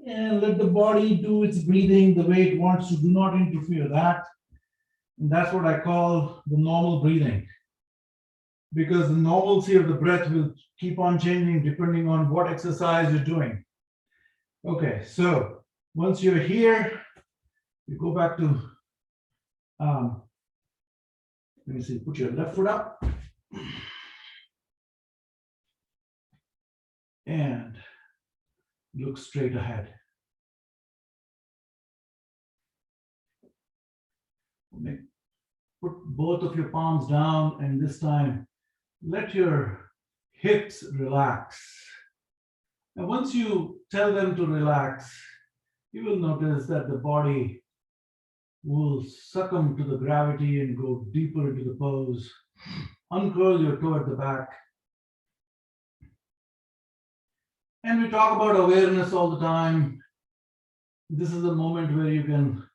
And let the body do its breathing the way it wants to. Do not interfere with that. And that's what I call the normal breathing. Because the normalcy of the breath will keep on changing depending on what exercise you're doing. Okay, so once you're here, you go back to, let me see, put your left foot up. And look straight ahead. Put both of your palms down, and this time let your hips relax. And once you tell them to relax, you will notice that the body will succumb to the gravity and go deeper into the pose. Uncurl your toe at the back. And we talk about awareness all the time. This is a moment where you can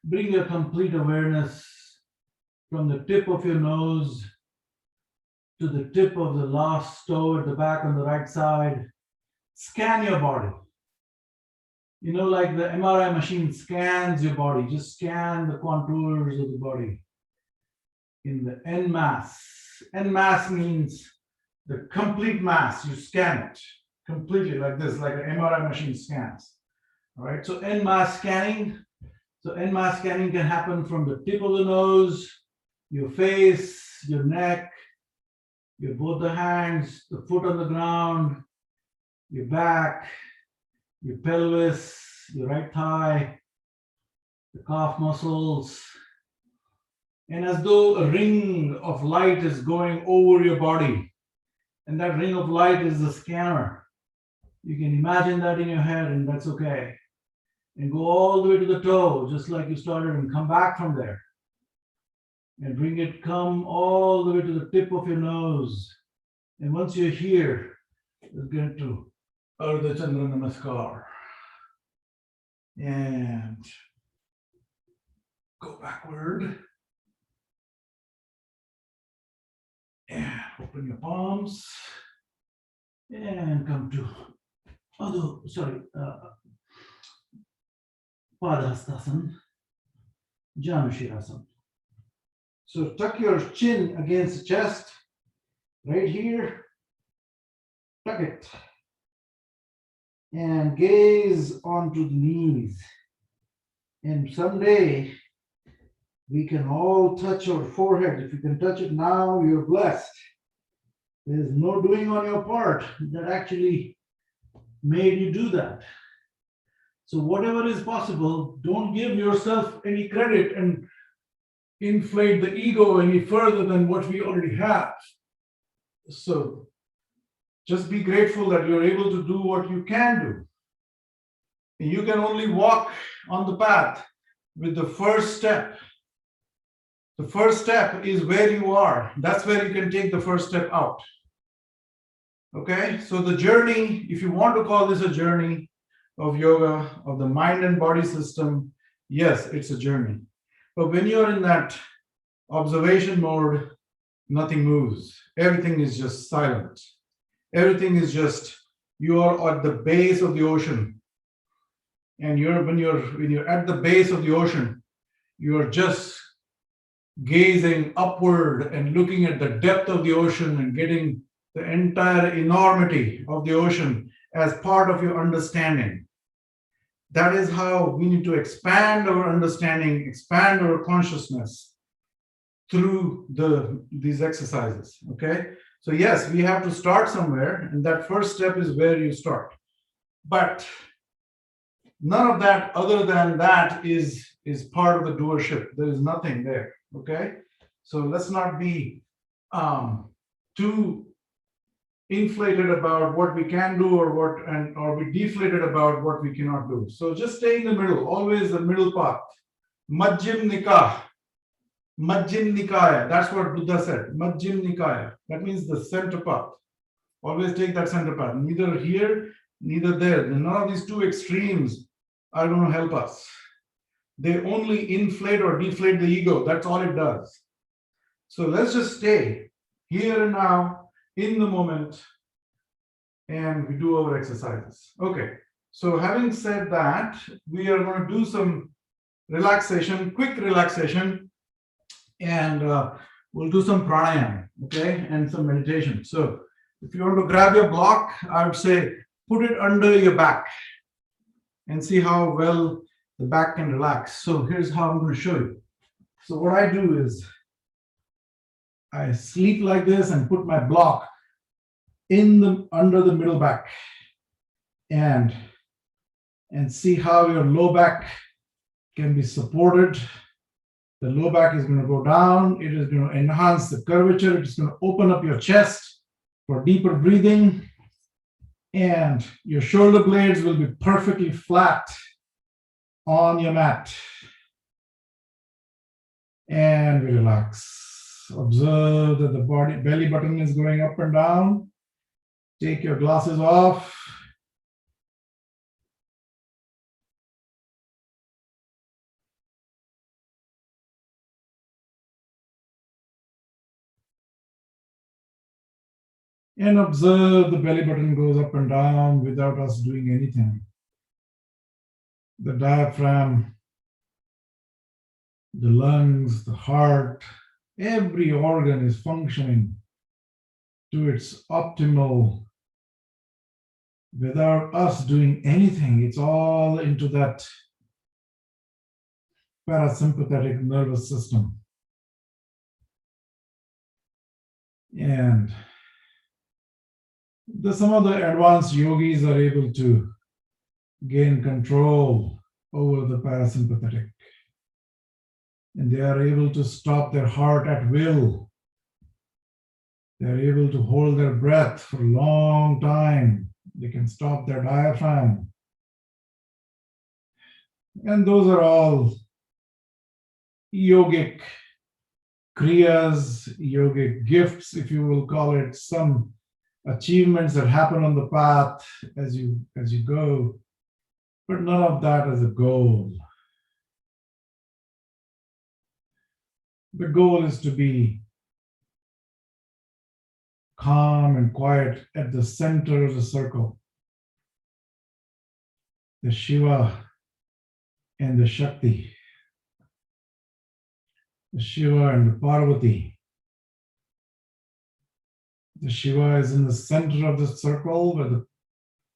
bring your complete awareness from the tip of your nose to the tip of the last toe at the back on the right side. Scan your body. You know, like the MRI machine scans your body, just scan the contours of the body in the en masse. En masse means the complete mass. You scan it completely like this, like an MRI machine scans. All right, so en masse scanning. So en masse scanning can happen from the tip of the nose, your face, your neck, your both the hands, the foot on the ground, your back, your pelvis, your right thigh, the calf muscles. And as though a ring of light is going over your body, and that ring of light is the scanner. You can imagine that in your head, and that's okay. And go all the way to the toe, just like you started, and come back from there. And bring it, come all the way to the tip of your nose. And once you're here, let's get to Ardha Chandra Namaskar. And go backward. And open your palms. And come to Padhastasana, Janushirasana. So tuck your chin against the chest, right here. Tuck it. And gaze onto the knees. And someday we can all touch our forehead. If you can touch it now, you're blessed. There's no doing on your part that actually made you do that. So whatever is possible, don't give yourself any credit and inflate the ego any further than what we already have. So just be grateful that you're able to do what you can do. And you can only walk on the path with the first step. The first step is where you are. That's where you can take the first step out. Okay, so the journey, if you want to call this a journey of yoga, of the mind and body system, yes, it's a journey. But when you're in that observation mode, nothing moves. Everything is just silent. Everything is just, you are at the base of the ocean. And when you're at the base of the ocean, you're just gazing upward and looking at the depth of the ocean and getting the entire enormity of the ocean as part of your understanding. That is how we need to expand our understanding, expand our consciousness through these exercises. Okay, so yes, we have to start somewhere, and that first step is where you start. But none of that other than that is part of the doership. There is nothing there. Okay, so let's not be too inflated about what we can do or be deflated about what we cannot do. So just stay in the middle, always the middle path. Majjhim Nikaya. That's what Buddha said. Majjhim Nikaya. That means the center path. Always take that center path. Neither here, neither there. None of these two extremes are going to help us. They only inflate or deflate the ego. That's all it does. So let's just stay here and now, in the moment, and we do our exercises. Okay, so having said that, we are going to do some relaxation, quick relaxation, and we'll do some pranayam, okay, and some meditation. So if you want to grab your block, I would say put it under your back and see how well the back can relax. So here's how I'm going to show you. So what I do is I sleep like this and put my block under the middle back and see how your low back can be supported. The low back is going to go down. It is going to enhance the curvature. It's going to open up your chest for deeper breathing. And your shoulder blades will be perfectly flat on your mat. And relax. Observe that the belly button is going up and down. Take your glasses off. And observe the belly button goes up and down without us doing anything. The diaphragm, the lungs, the heart, every organ is functioning to its optimal without us doing anything. It's all into that parasympathetic nervous system. And some of the advanced yogis are able to gain control over the parasympathetic. And they are able to stop their heart at will. They're able to hold their breath for a long time. They can stop their diaphragm. And those are all yogic kriyas, yogic gifts, if you will call it, some achievements that happen on the path as you go, but none of that as a goal. The goal is to be calm and quiet at the center of the circle. The Shiva and the Shakti. The Shiva and the Parvati. The Shiva is in the center of the circle where the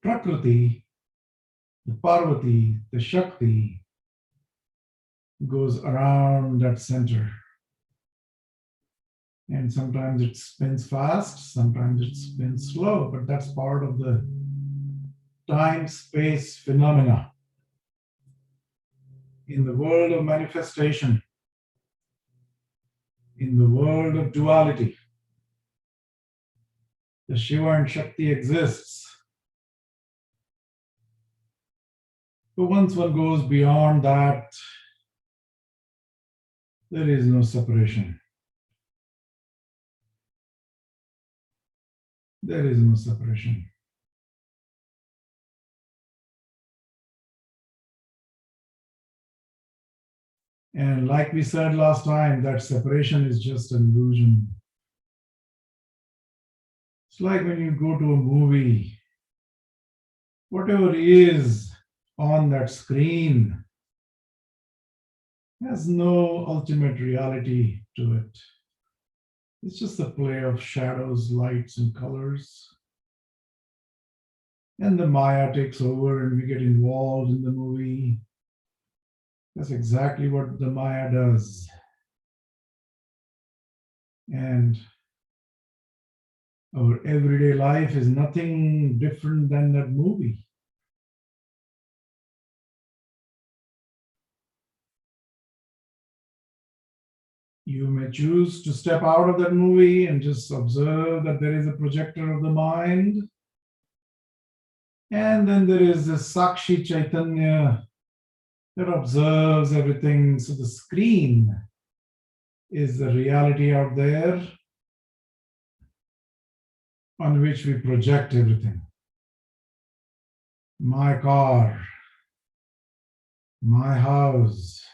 Prakriti, the Parvati, the Shakti goes around that center. And sometimes it spins fast, sometimes it spins slow, but that's part of the time-space phenomena. In the world of manifestation, in the world of duality, the Shiva and Shakti exists. But once one goes beyond that, there is no separation. There is no separation. And like we said last time, that separation is just an illusion. It's like when you go to a movie, whatever is on that screen has no ultimate reality to it. It's just a play of shadows, lights, and colors. And the Maya takes over and we get involved in the movie. That's exactly what the Maya does. And our everyday life is nothing different than that movie. You may choose to step out of that movie and just observe that there is a projector of the mind. And then there is this Sakshi Chaitanya that observes everything. So the screen is the reality out there on which we project everything. My car, my house,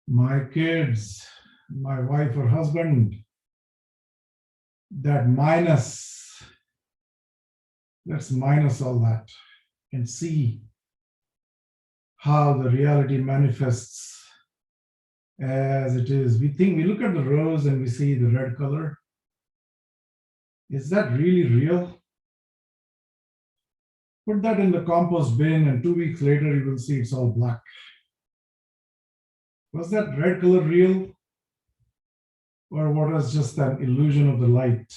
my kids, my wife or husband, that minus, let's minus all that and see how the reality manifests as it is. We look at the rose and we see the red color. Is that really real? Put that in the compost bin and 2 weeks later you will see it's all black. Was that red color real? Or was just an illusion of the light?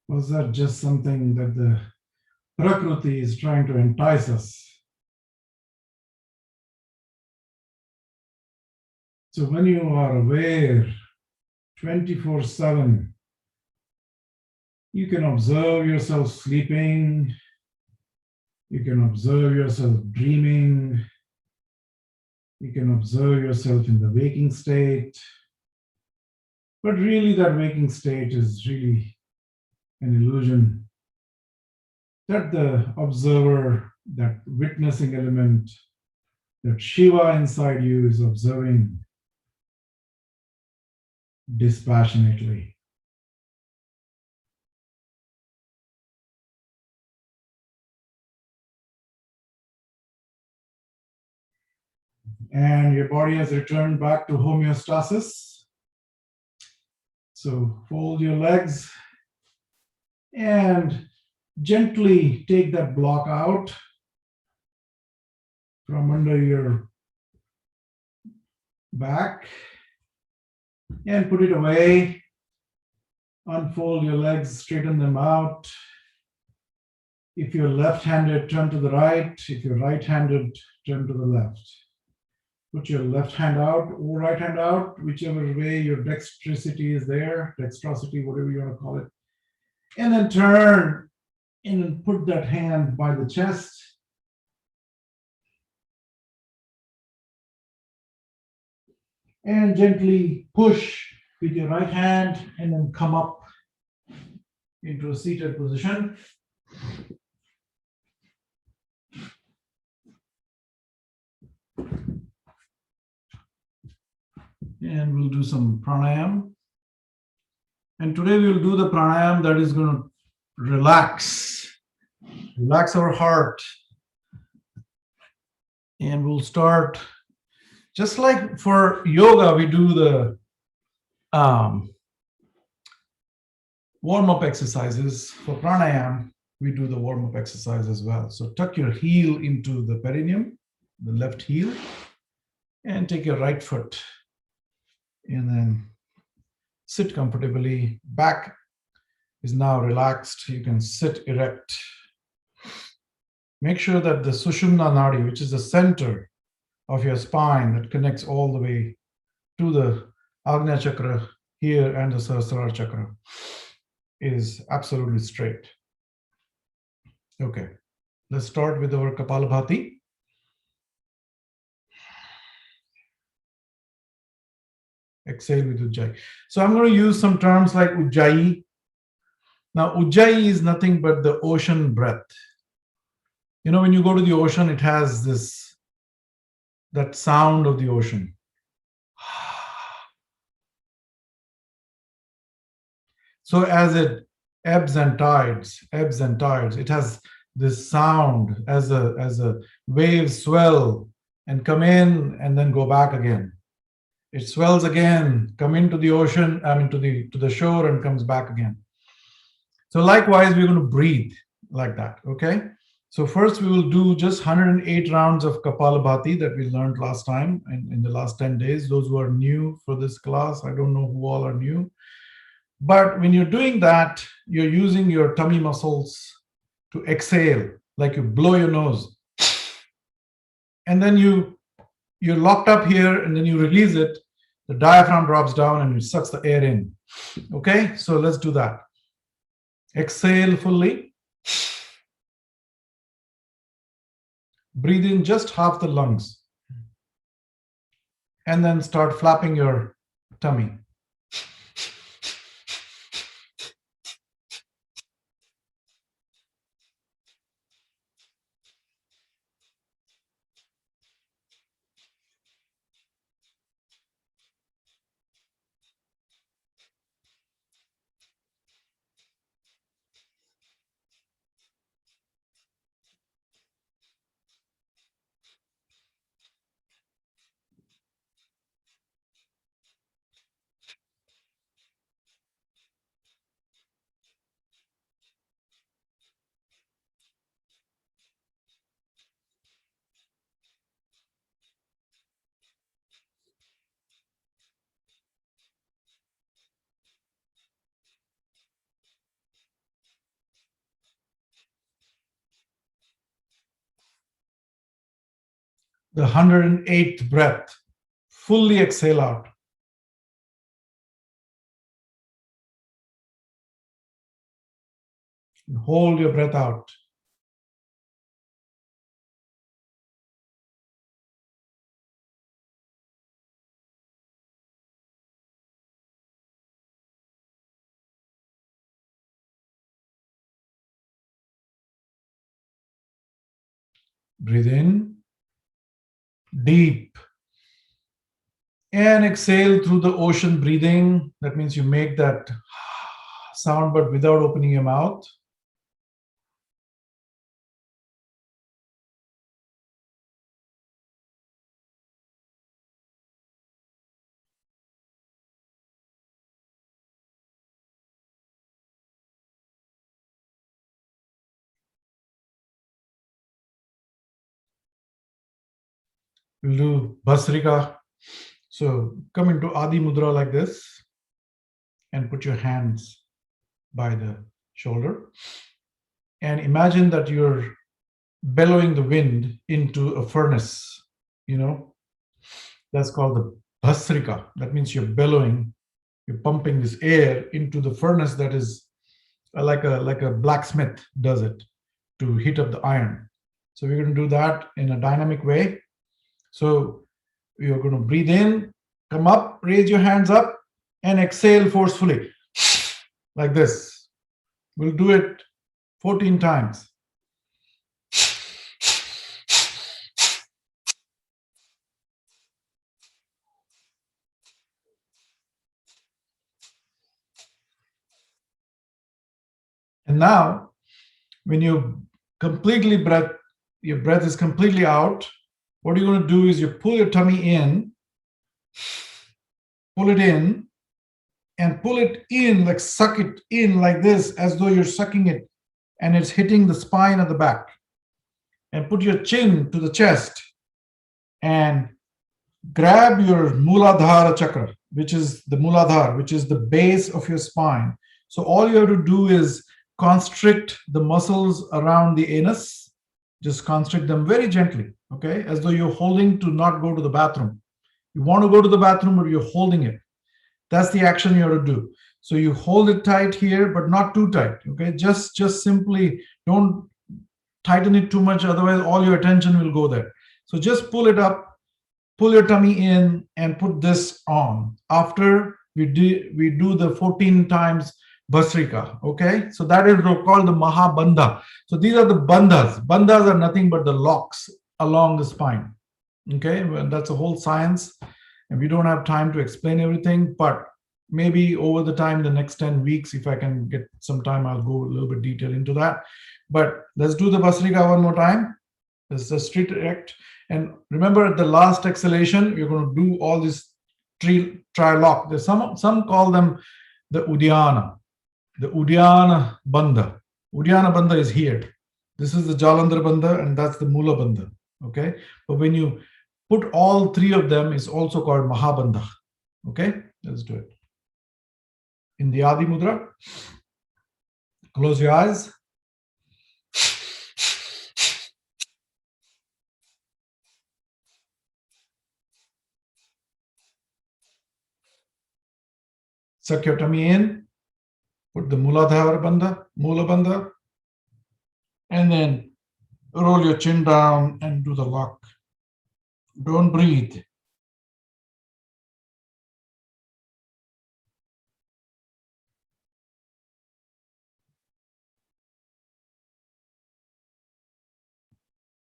Was that just something that the Prakriti is trying to entice us? So when you are aware 24/7, you can observe yourself sleeping, you can observe yourself dreaming, you can observe yourself in the waking state. But really that waking state is really an illusion. That the observer, that witnessing element, that Shiva inside you is observing dispassionately. And your body has returned back to homeostasis. So fold your legs and gently take that block out from under your back and put it away. Unfold your legs, straighten them out. If you're left-handed, turn to the right. If you're right-handed, turn to the left. Put your left hand out or right hand out, whichever way your dexterity is there, dexterosity, whatever you want to call it. And then turn and put that hand by the chest. And gently push with your right hand and then come up into a seated position. And we'll do some pranayam. And today we'll do the pranayam that is going to relax our heart. And we'll start, just like for yoga, we do the warm-up exercises. For pranayam, we do the warm-up exercise as well. So tuck your heel into the perineum, the left heel, and take your right foot. And then sit comfortably. Back is now relaxed. You can sit erect. Make sure that the Sushumna Nadi, which is the center of your spine that connects all the way to the Agnya Chakra here and the Sahasrara Chakra, is absolutely straight. Okay, let's start with our Kapalabhati. Exhale with Ujjayi. So I'm going to use some terms like Ujjayi. Now, Ujjayi is nothing but the ocean breath. You know, when you go to the ocean, it has that sound of the ocean. So as it ebbs and tides, it has this sound as a waves swell and come in and then go back again. It swells again, come into the ocean, to the shore and comes back again. So likewise, we're going to breathe like that, okay? So first we will do just 108 rounds of Kapalabhati that we learned last time in the last 10 days. Those who are new for this class, I don't know who all are new. But when you're doing that, you're using your tummy muscles to exhale, like you blow your nose. And then you're locked up here and then you release it. The diaphragm drops down and it sucks the air in. Okay, so let's do that. Exhale fully. Breathe in just half the lungs. And then start flapping your tummy. The 108th breath. Fully exhale out. And hold your breath out. Breathe in, deep. And exhale through the ocean breathing. That means you make that sound, but without opening your mouth. We'll do Bhasrika. So come into Adi Mudra like this and put your hands by the shoulder. And imagine that you're bellowing the wind into a furnace. That's called the Bhasrika. That means you're bellowing, you're pumping this air into the furnace that is like a blacksmith does it to heat up the iron. So we're going to do that in a dynamic way. So you're going to breathe in, come up, raise your hands up, and exhale forcefully like this. We'll do it 14 times. And now, when you completely your breath is completely out, what you're going to do is you pull your tummy in, pull it in, and pull it in, like suck it in like this, as though you're sucking it, and it's hitting the spine at the back. And put your chin to the chest and grab your Muladhara chakra, which is the base of your spine. So all you have to do is constrict the muscles around the anus. Just constrict them very gently, okay? As though you're holding to not go to the bathroom. You want to go to the bathroom, or you're holding it. That's the action you have to do. So you hold it tight here, but not too tight, okay? Just simply don't tighten it too much, otherwise all your attention will go there. So just pull it up, pull your tummy in, and put this on. After we do the 14 times Bhasrika, okay? So that is called the Mahabandha. So these are the bandhas. Bandhas are nothing but the locks along the spine, okay? Well, that's a whole science, and we don't have time to explain everything, but maybe over the time, the next 10 weeks, if I can get some time, I'll go a little bit detail into that. But let's do the Bhasrika one more time. This is the street erect. And remember, at the last exhalation, you're going to do all this tri-lock. There's some call them the Udyana Bandha. Udyana Bandha is here. This is the Jalandhar Bandha, and that's the Mula Bandha. Okay. But when you put all three of them, it's also called Mahabandha. Okay. Let's do it. In the Adi Mudra, close your eyes. Suck your tummy in, put the Muladhara Bandha, Mula Bandha, and then roll your chin down and do the lock. Don't breathe.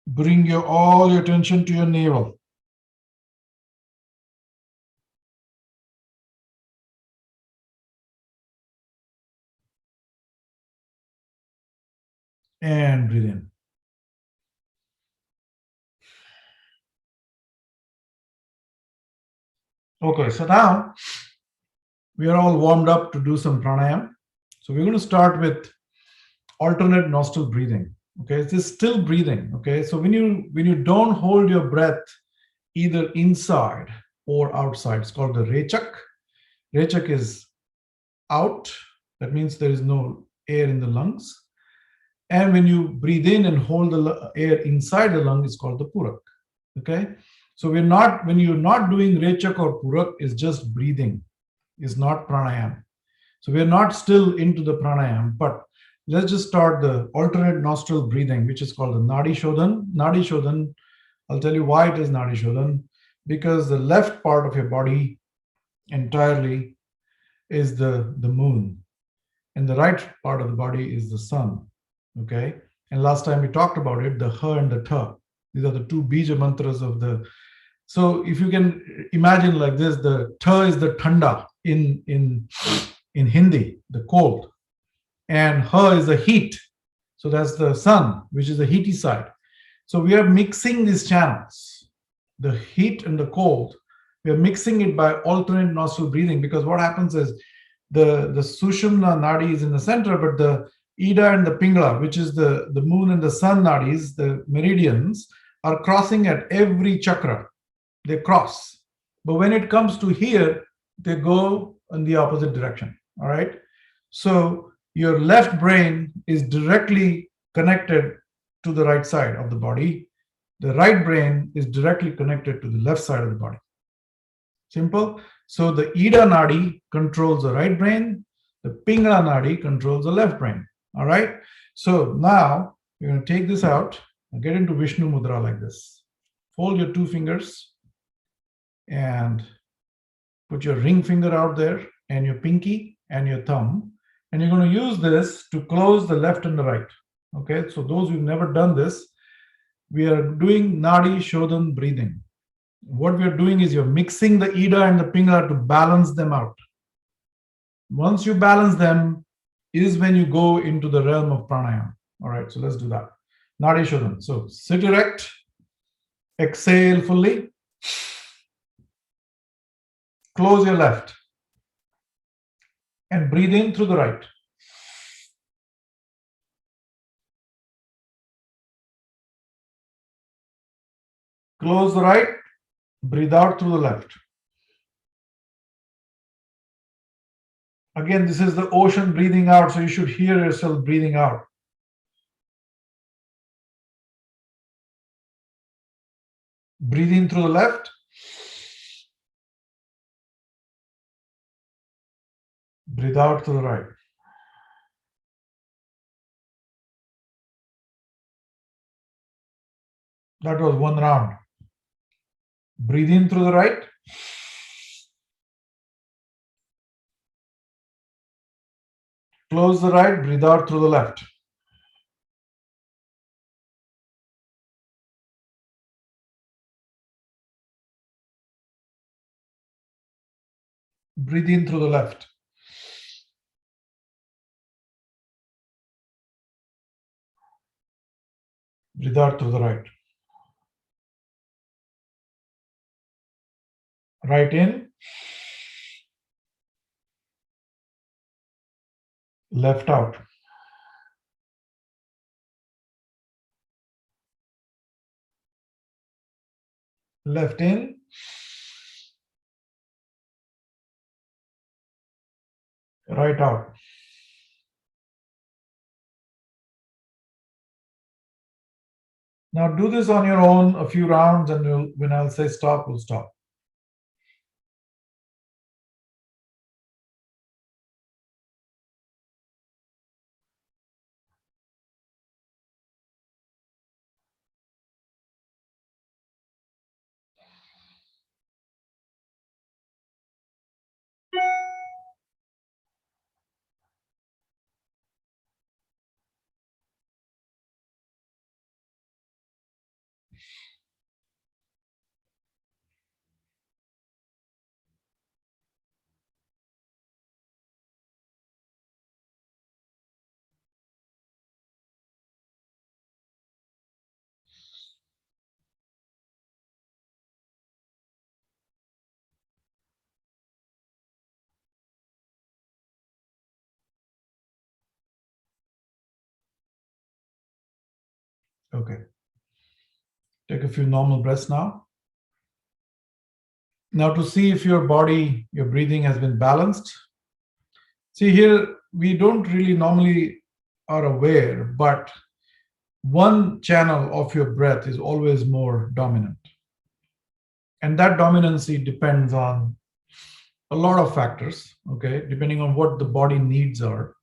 Bring all your attention to your navel. And breathe in. Okay, so now we are all warmed up to do some pranayam. So we're going to start with alternate nostril breathing. Okay, this is still breathing. Okay, so when you don't hold your breath either inside or outside, it's called the rechak. Rechak is out. That means there is no air in the lungs. And when you breathe in and hold the air inside the lung, it's called the purak. Okay, so when you're not doing rechak or purak, it's just breathing. It's not pranayam. So we're not still into the pranayam, but let's just start the alternate nostril breathing, which is called the Nadi Shodhan. Nadi Shodhan, I'll tell you why it is Nadi Shodhan, because the left part of your body entirely is the moon, and the right part of the body is the sun. Okay, and last time we talked about it, the ha and the ta. These are the two bija mantras of the. So if you can imagine like this, the ta is the thanda in Hindi, the cold, and ha is the heat. So that's the sun, which is the heaty side. So we are mixing these channels, the heat and the cold. We are mixing it by alternate nostril breathing, because what happens is the Sushumna nadi is in the center, but the Ida and the Pingala, which is the moon and the sun nadis, the meridians, are crossing at every chakra. they cross. But when it comes to here, they go in the opposite direction. All right. So your left brain is directly connected to the right side of the body. The right brain is directly connected to the left side of the body. Simple. So the Ida Nadi controls the right brain, the Pingala Nadi controls the left brain. All right. So now you're going to take this out and get into Vishnu Mudra like this. Fold your two fingers and put your ring finger out there and your pinky and your thumb. And you're going to use this to close the left and the right. Okay. So those who've never done this, we are doing Nadi Shodhan breathing. What we are doing is you're mixing the Ida and the Pingala to balance them out. Once you balance them is when you go into the realm of pranayam. All right, so let's do that. Nadi Shodhan. So sit erect, exhale fully, close your left, and breathe in through the right. Close the right, breathe out through the left. Again, this is the ocean breathing out, so you should hear yourself breathing out. Breathe in through the left. Breathe out to the right. That was one round. Breathe in through the right. Close the right, breathe out through the left. Breathe in through the left. Breathe out through the right. Right in. Left out. Left in. Right out. Now do this on your own a few rounds, and when I'll say stop, we'll stop. Okay. Take a few normal breaths now. Now to see if your body, your breathing has been balanced. See here, we don't really normally are aware, but one channel of your breath is always more dominant. And that dominancy depends on a lot of factors, okay, depending on what the body needs are.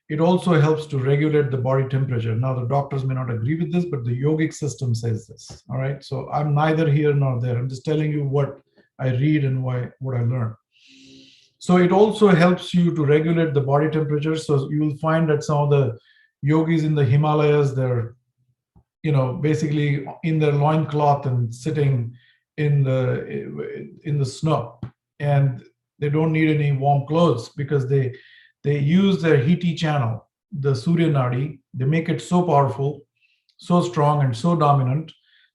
It also helps to regulate the body temperature. Now, the doctors may not agree with this, but the yogic system says this, all right? So I'm neither here nor there. I'm just telling you what I read and what I learn. So it also helps you to regulate the body temperature. So you will find that some of the yogis in the Himalayas, they're, basically in their loincloth and sitting in the snow, and they don't need any warm clothes because they use their Hiti channel, the Surya Nadi. They make it so powerful, so strong, and so dominant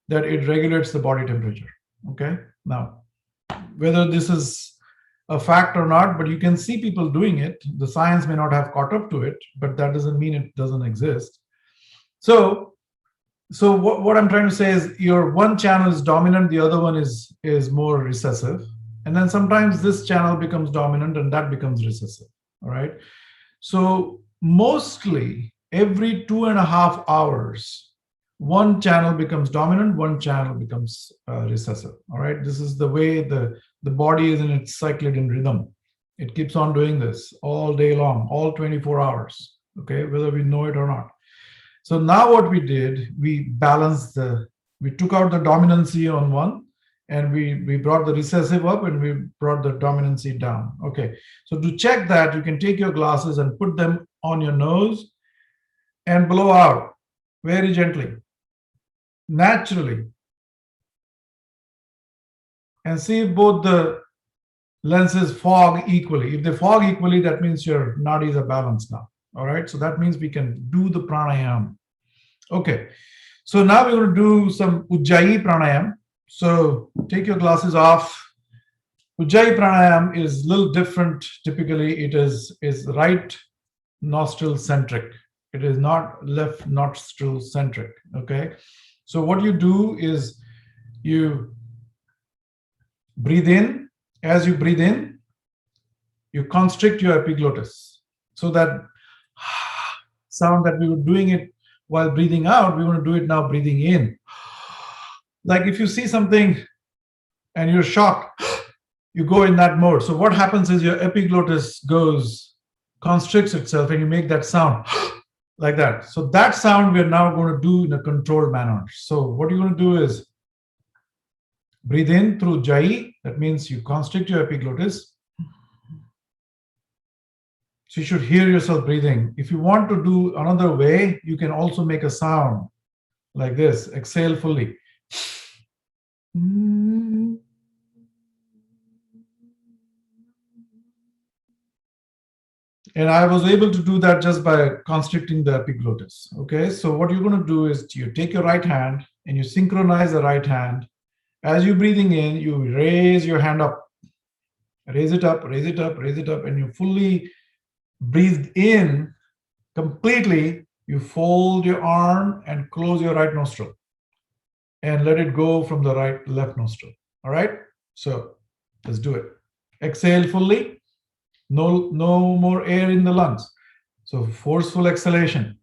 that it regulates the body temperature. Okay. Now, whether this is a fact or not, but you can see people doing it. The science may not have caught up to it, but that doesn't mean it doesn't exist. So So what I'm trying to say is your one channel is dominant, the other one is more recessive. And then sometimes this channel becomes dominant and that becomes recessive. All right. So mostly every 2.5 hours, one channel becomes dominant, one channel becomes recessive. All right. This is the way the body is in its cyclic rhythm. It keeps on doing this all day long, all 24 hours. Okay, whether we know it or not. So now what we did, we took out the dominancy on one and we brought the recessive up and we brought the dominancy down. Okay, so to check that, you can take your glasses and put them on your nose and blow out very gently, naturally, and see if both the lenses fog equally. If they fog equally, that means your nadis are balanced now. All right, so that means we can do the pranayam. Okay, so now we're going to do some Ujjayi Pranayam. So take your glasses off. Ujjayi Pranayam is a little different. Typically, it is right nostril centric. It is not left nostril centric. Okay, so what you do is you breathe in. As you breathe in, you constrict your epiglottis. So that sound that we were doing it while breathing out, we want to do it now breathing in. Like if you see something and you're shocked, you go in that mode. So what happens is your epiglottis constricts itself and you make that sound like that. So that sound we're now going to do in a controlled manner. So what you're going to do is breathe in through Jai. That means you constrict your epiglottis. So you should hear yourself breathing. If you want to do another way, you can also make a sound like this. Exhale fully. And I was able to do that just by constricting the epiglottis. Okay, so what you're going to do is you take your right hand and you synchronize the right hand. As you're breathing in, you raise your hand up, raise it up, raise it up, raise it up, and you fully breathe in completely. You fold your arm and close your right nostril and let it go from the left nostril. All right, so let's do it. Exhale fully. No more air in the lungs. So forceful exhalation.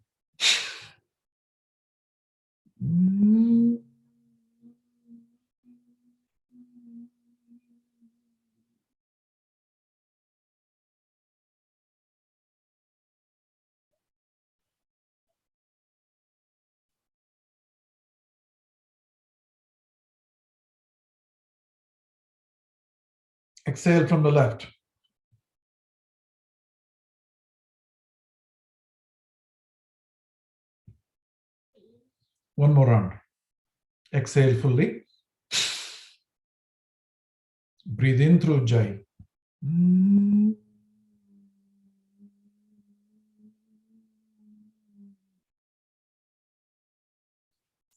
Exhale from the left. One more round. Exhale fully. Breathe in through Jai.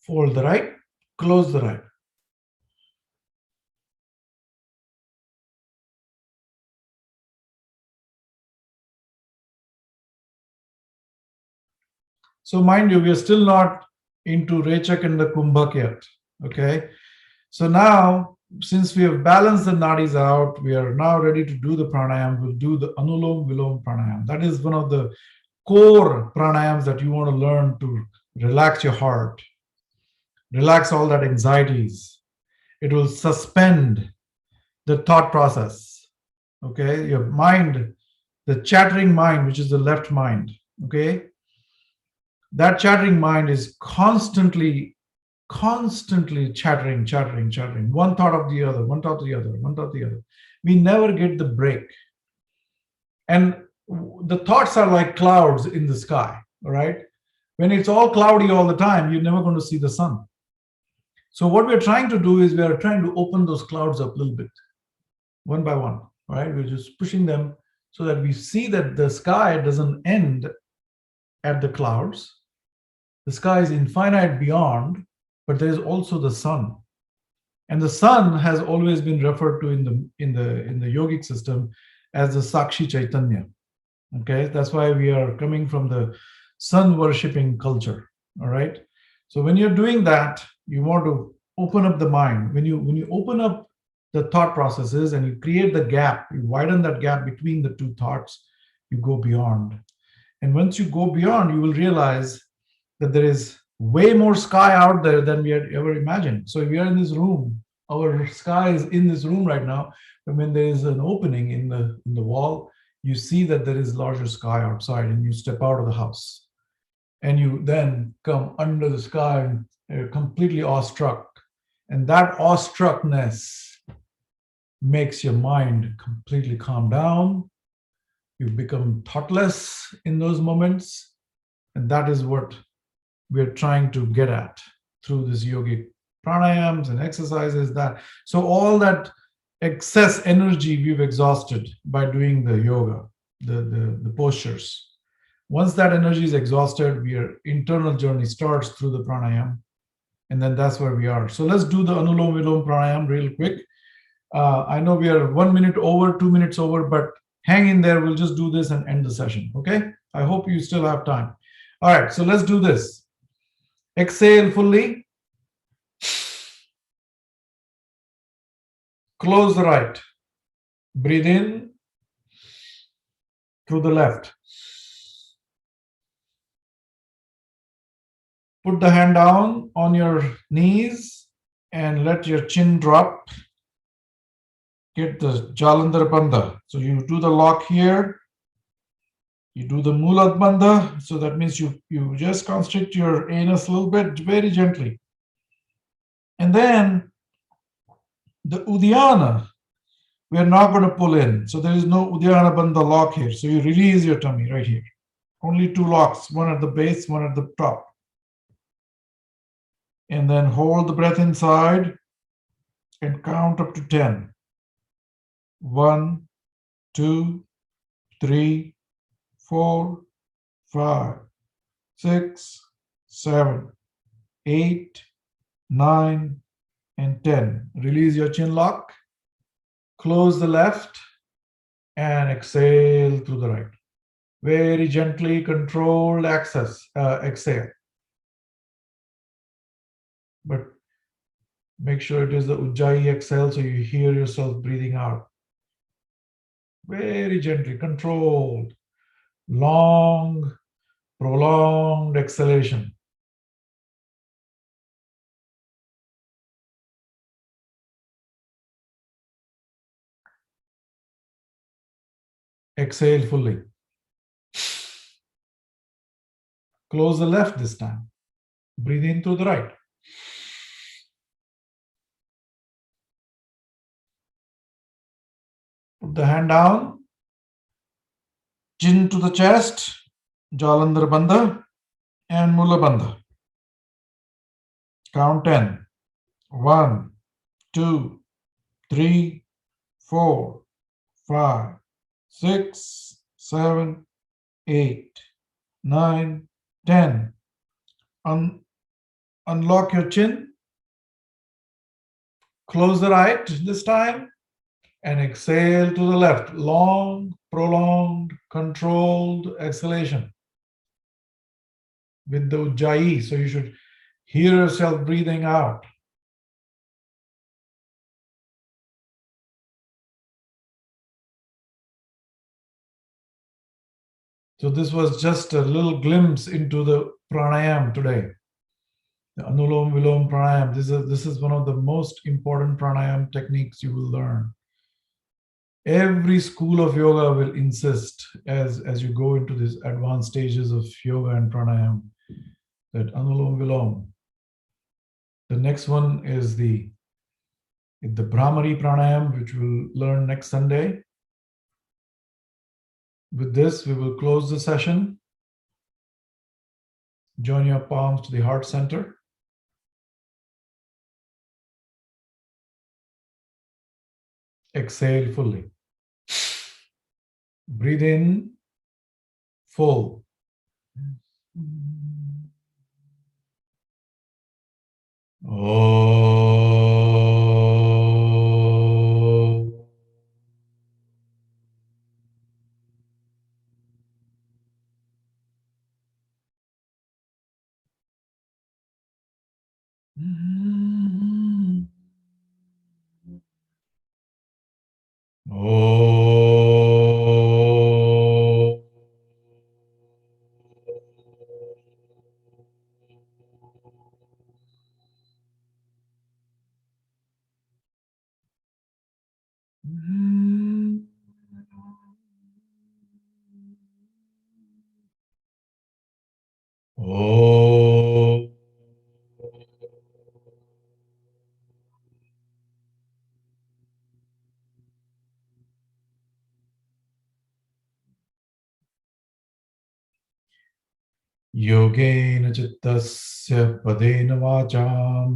Fold the right, close the right. So mind you, we are still not into Rechak and the Kumbhak yet. Okay. So now, since we have balanced the nadis out, we are now ready to do the pranayam. We'll do the Anulom Vilom pranayam. That is one of the core pranayams that you want to learn to relax your heart, relax all that anxieties. It will suspend the thought process. Okay. Your mind, the chattering mind, which is the left mind. Okay. That chattering mind is constantly chattering, one thought of the other, one thought of the other, one thought of the other. We never get the break. And the thoughts are like clouds in the sky, all right? When it's all cloudy all the time, you're never going to see the sun. So what we're trying to do is we are trying to open those clouds up a little bit, one by one, right? We're just pushing them so that we see that the sky doesn't end at the clouds. The sky is infinite beyond, but there is also the sun. And the sun has always been referred to in the yogic system as the Sakshi Chaitanya. Okay, that's why we are coming from the sun worshipping culture. All right. So when you're doing that, you want to open up the mind. When you open up the thought processes and you create the gap, you widen that gap between the two thoughts, you go beyond. And once you go beyond, you will realize that there is way more sky out there than we had ever imagined. So if we are in this room, our sky is in this room right now. But when there is an opening in the wall, you see that there is larger sky outside, and you step out of the house, and you then come under the sky and you're completely awestruck. And that awestruckness makes your mind completely calm down. You become thoughtless in those moments. And that is what we're trying to get at through this yogic pranayams and exercises. That so all that excess energy we've exhausted by doing the yoga, the postures. Once that energy is exhausted, your internal journey starts through the pranayam, and then that's where we are. So let's do the anulom vilom pranayam real quick. I know we are 1 minute over, 2 minutes over, but hang in there. We'll just do this and end the session. Okay. I hope you still have time. All right. So let's do this. Exhale fully. Close the right. Breathe in through the left. Put the hand down on your knees and let your chin drop. Get the Jalandhar Bandha. So you do the lock here. You do the Mulat Bandha. So that means you just constrict your anus a little bit, very gently. And then the Uddiyana, we are not going to pull in. So there is no Uddiyana Bandha lock here. So you release your tummy right here. Only two locks, one at the base, one at the top. And then hold the breath inside and count up to 10. 1, 2, 3, 4, 5, 6, 7, 8, 9, and 10. Release your chin lock. Close the left and exhale through the right. Very gently, controlled exhale. But make sure it is the Ujjayi exhale so you hear yourself breathing out. Very gently, controlled, long, prolonged exhalation. Exhale fully. Close the left this time. Breathe in through the right. Put the hand down, chin to the chest, Jalandhar Bandha and Mula Bandha. Count 10. 1, 2, 3, 4, 5, 6, 7, 8, 9, 10. Unlock your chin. Close the right this time and exhale to the left. Long, prolonged, controlled exhalation with the Ujjayi. So you should hear yourself breathing out. So this was just a little glimpse into the pranayam today. The Anulom Vilom Pranayam. This is one of the most important pranayam techniques you will learn. Every school of yoga will insist as you go into these advanced stages of yoga and pranayam that Anulom Vilom. The next one is the Brahmari Pranayam, which we'll learn next Sunday. With this, we will close the session. Join your palms to the heart center. Exhale fully. Breathe in full. Oh. Oh. Oh. Yogena chittasya padena vacham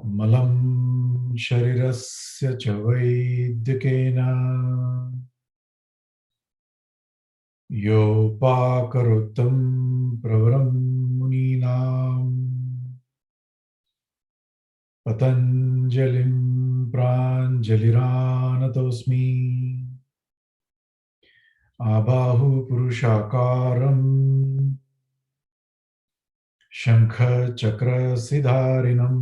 malam sharirasya cha vaidyakena yopakarutam pravaram muninam patanjalim pranjaliranatosmi abahu purushakaram shankha chakra siddharinam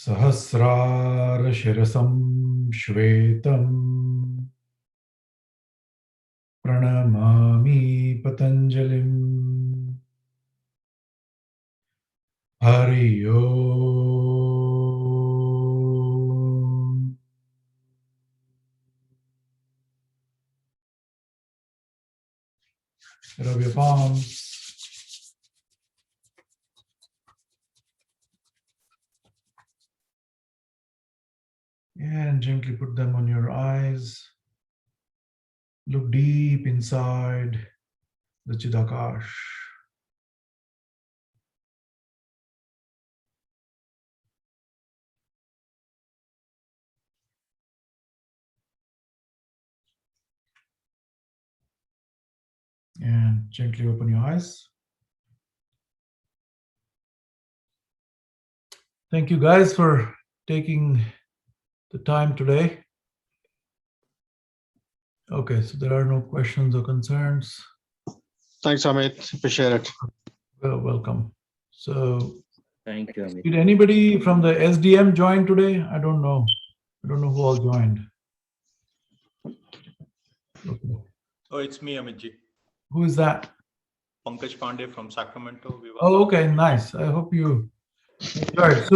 सहस्रार शिरसं श्वेतं प्रणमामि पतञ्जलिम् हरि ओम् Rub your palms and gently put them on your eyes. Look deep inside the Chidakash. And gently open your eyes. Thank you guys for taking the time today. Okay, so there are no questions or concerns. Thanks, Amit. Appreciate it. Well, welcome. So, Thank you, Amit. did anybody from the SDM join today? I don't know. I don't know who all joined. Okay. Oh, it's me, Amitji. Who is that? Pankaj Pandey from Sacramento. Oh, okay, nice. I hope you enjoyed.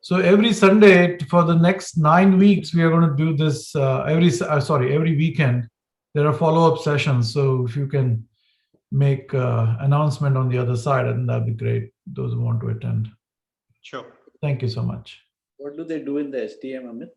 So every Sunday for the next 9 weeks, we are going to do this. Every weekend there are follow-up sessions. So if you can make announcement on the other side, and that'd be great. Those who want to attend. Sure. Thank you so much. What do they do in the STM, Amit?